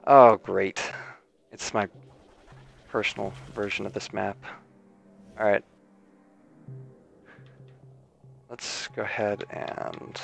Oh, great. It's my personal version of this map. Alright. Let's go ahead and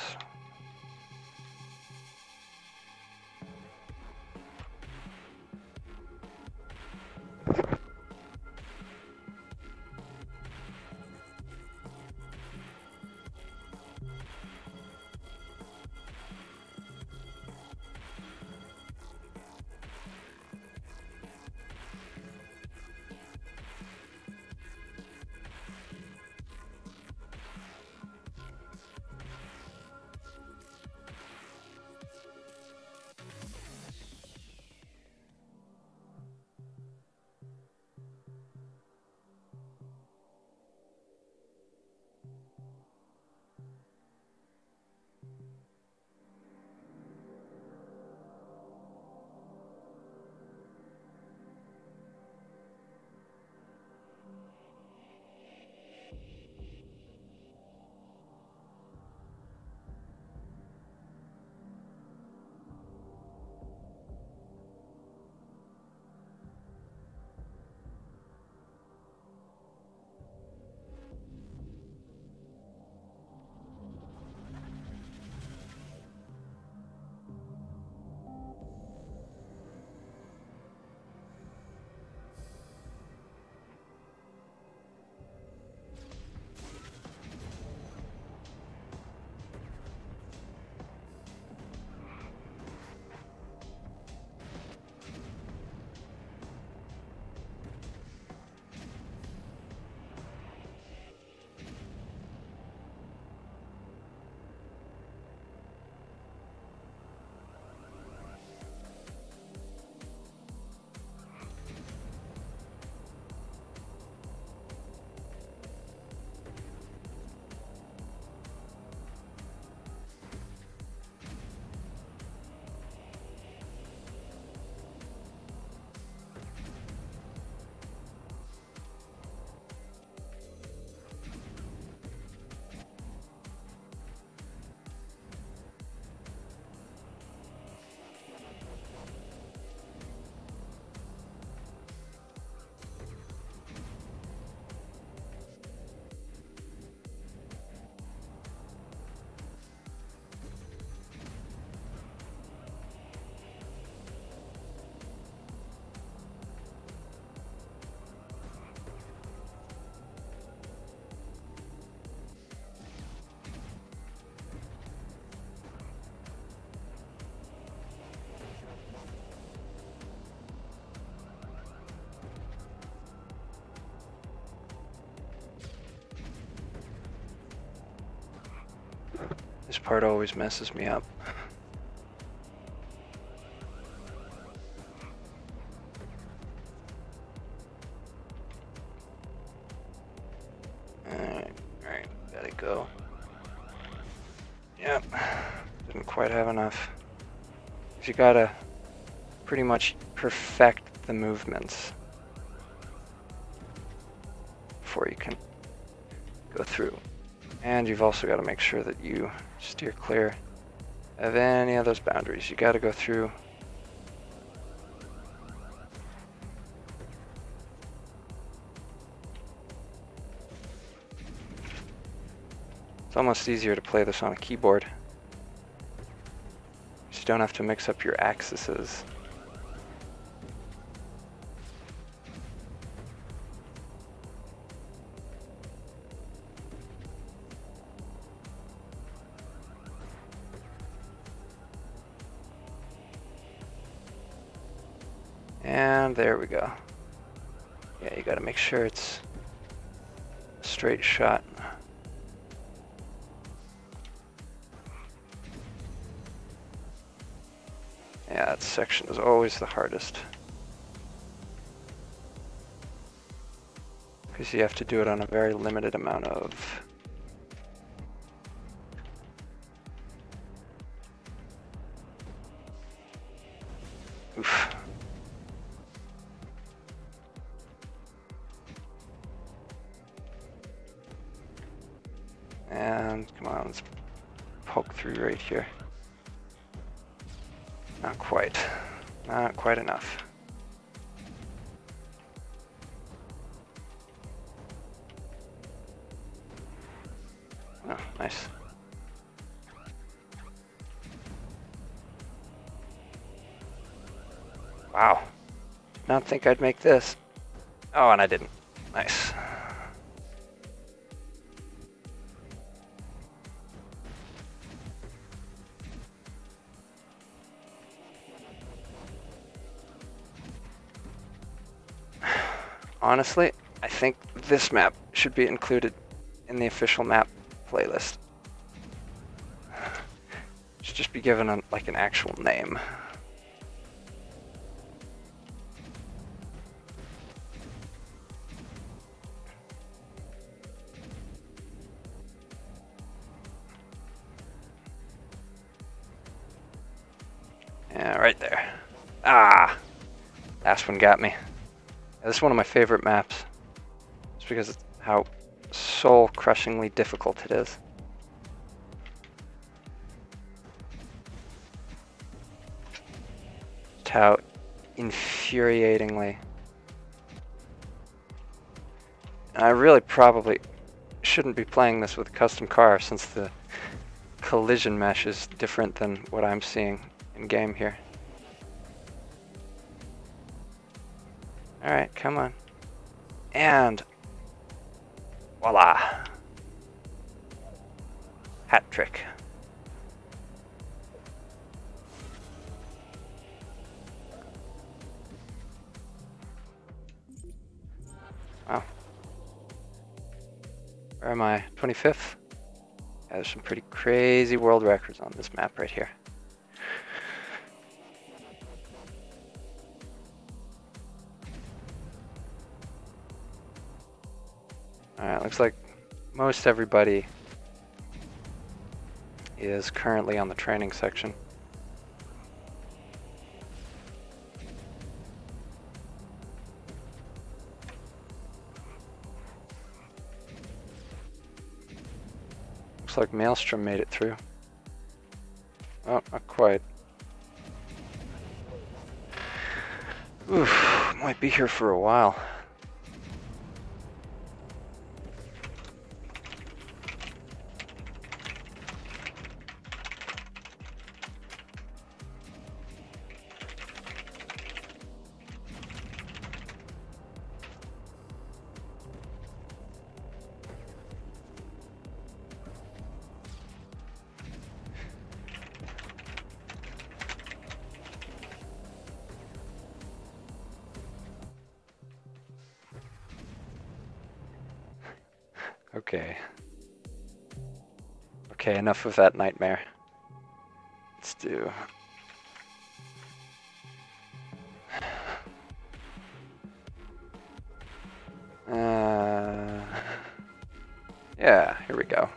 part always messes me up. Alright, let it go. Yep, didn't quite have enough. You gotta pretty much perfect the movements before you can go through. And you've also got to make sure that you steer clear of any of those boundaries. You got to go through. It's almost easier to play this on a keyboard. You don't have to mix up your axes. And there we go. Yeah, you got to make sure it's a straight shot. Yeah, that section is always the hardest, because you have to do it on a very limited amount of oof. And come on, let's poke through right here. Not quite. Not quite enough. Oh, nice. Wow. Did not think I'd make this. Oh, and I didn't. Nice. Honestly, I think this map should be included in the official map playlist. Should just be given like an actual name. Yeah, right there. Ah! Last one got me. This is one of my favorite maps. Just because of how soul-crushingly difficult it is. Just how infuriatingly. And I really probably shouldn't be playing this with a custom car, since the collision mesh is different than what I'm seeing in game here. Alright, come on. And voila. Hat trick. Wow. Where am I? 25th? Yeah, there's some pretty crazy world records on this map right here. Alright, looks like most everybody is currently on the training section. Looks like Maelstrom made it through. Oh, not quite. Oof, might be here for a while. Okay. Okay, enough of that nightmare. Let's do... yeah, here we go.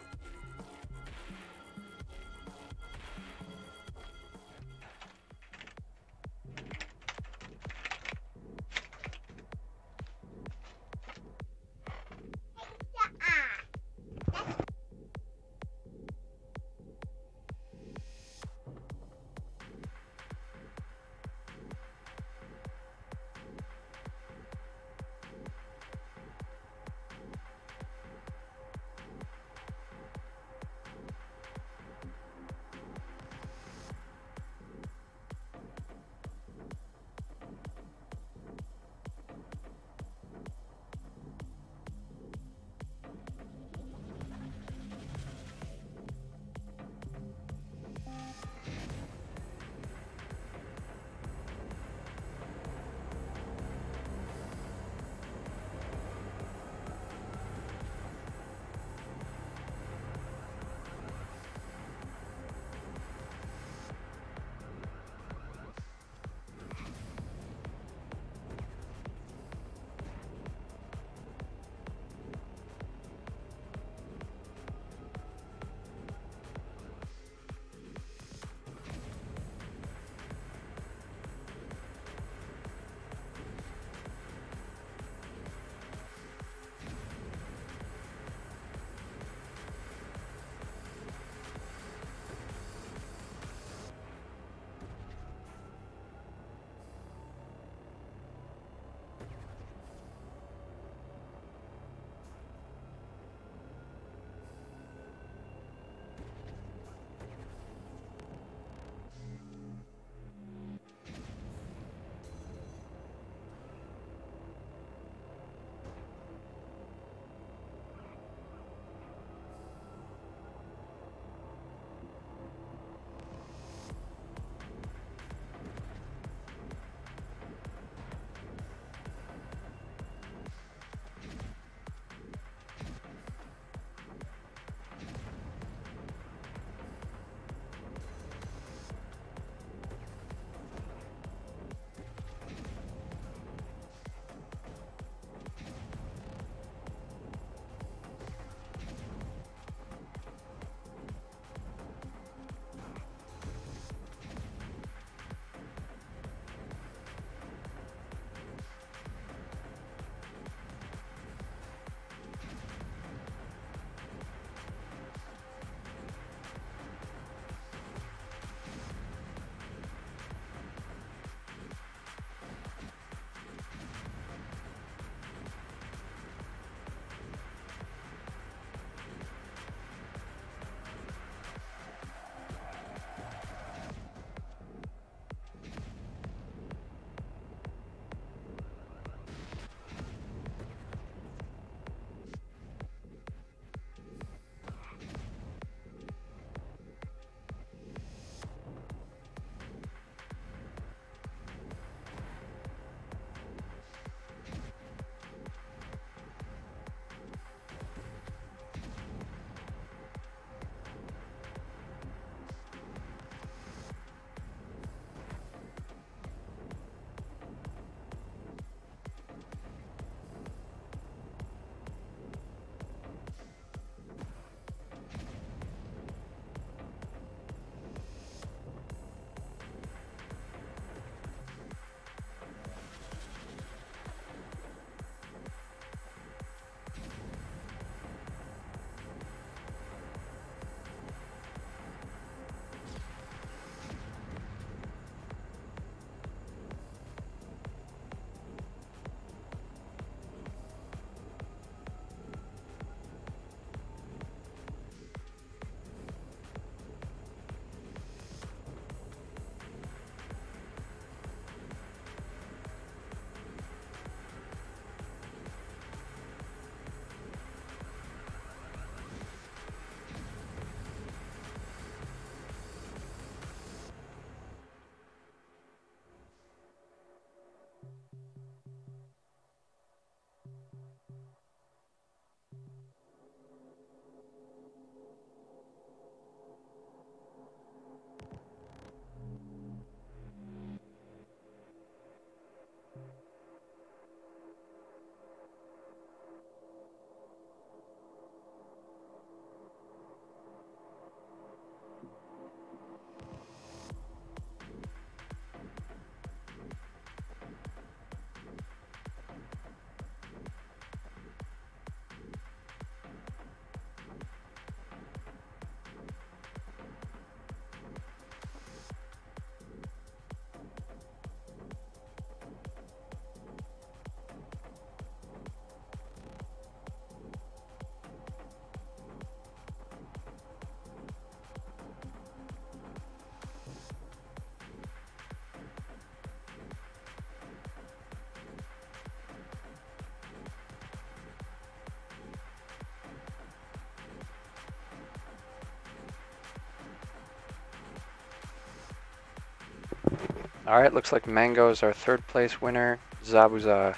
All right, looks like Mango is our third place winner. Zabuza.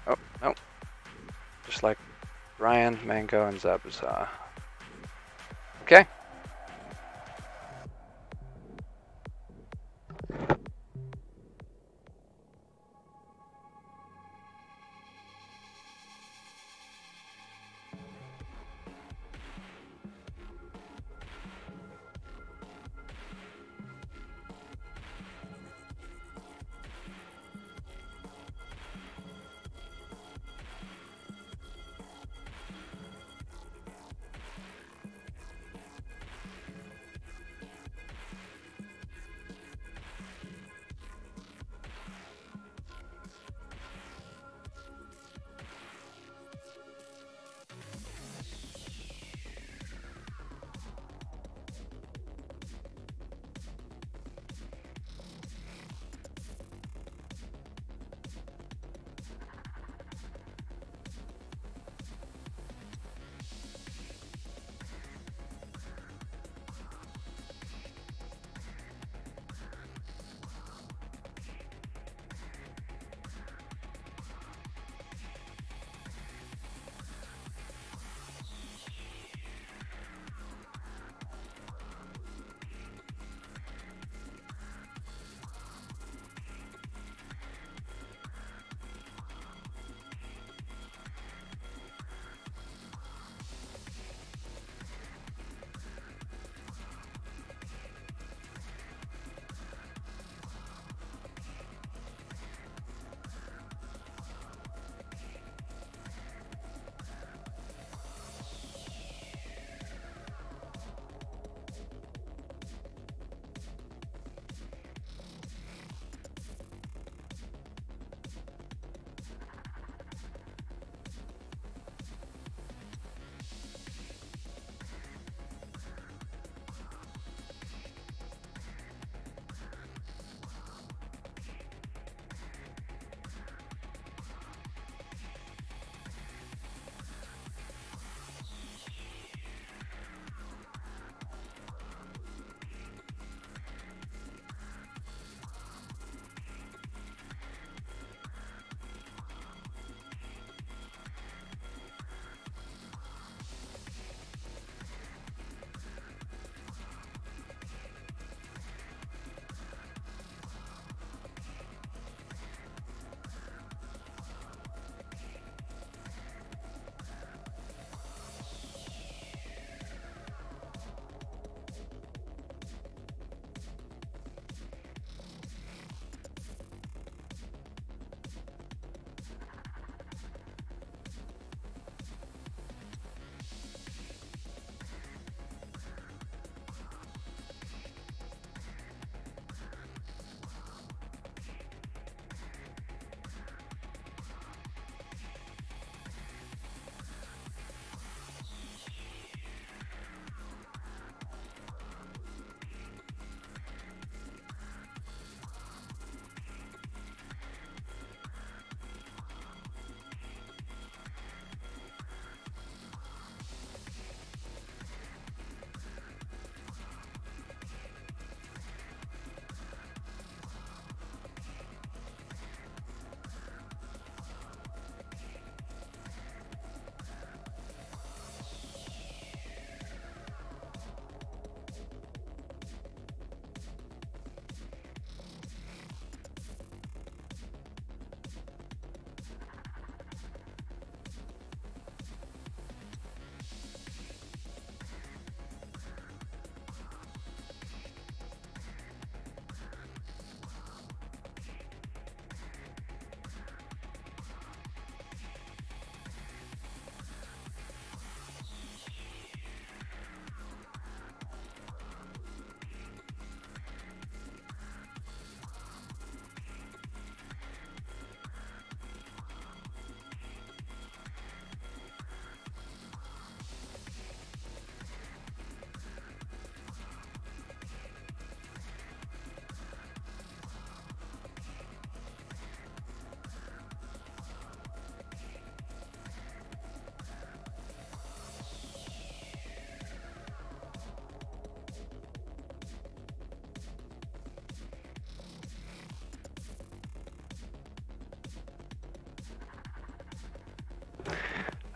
Oh, no. Just like Ryan, Mango, and Zabuza. Okay.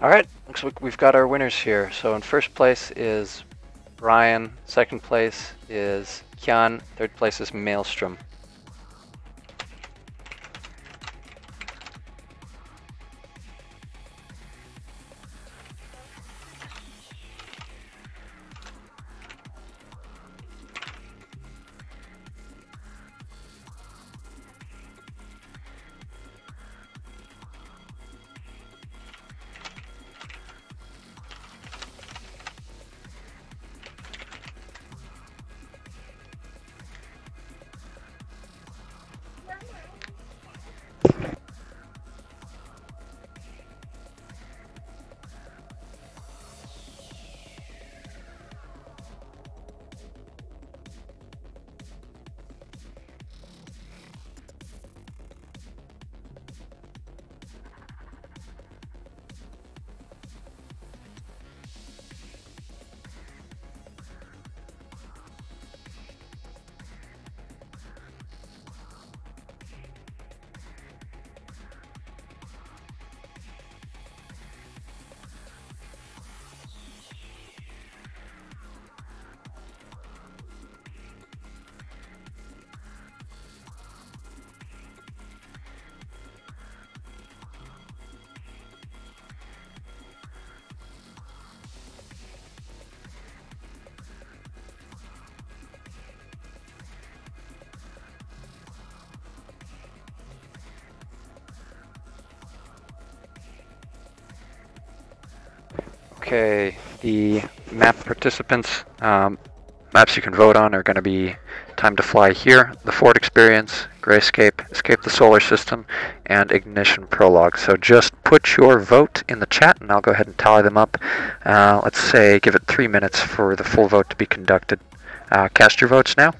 Alright, looks like we've got our winners here. So in first place is Brian, second place is Kian, third place is Maelstrom. Okay, the map participants, maps you can vote on are going to be Time to Fly here, the Ford Experience, Grayscape, Escape the Solar System, and Ignition Prologue. So just put your vote in the chat and I'll go ahead and tally them up. Let's say give it 3 minutes for the full vote to be conducted. Cast your votes now.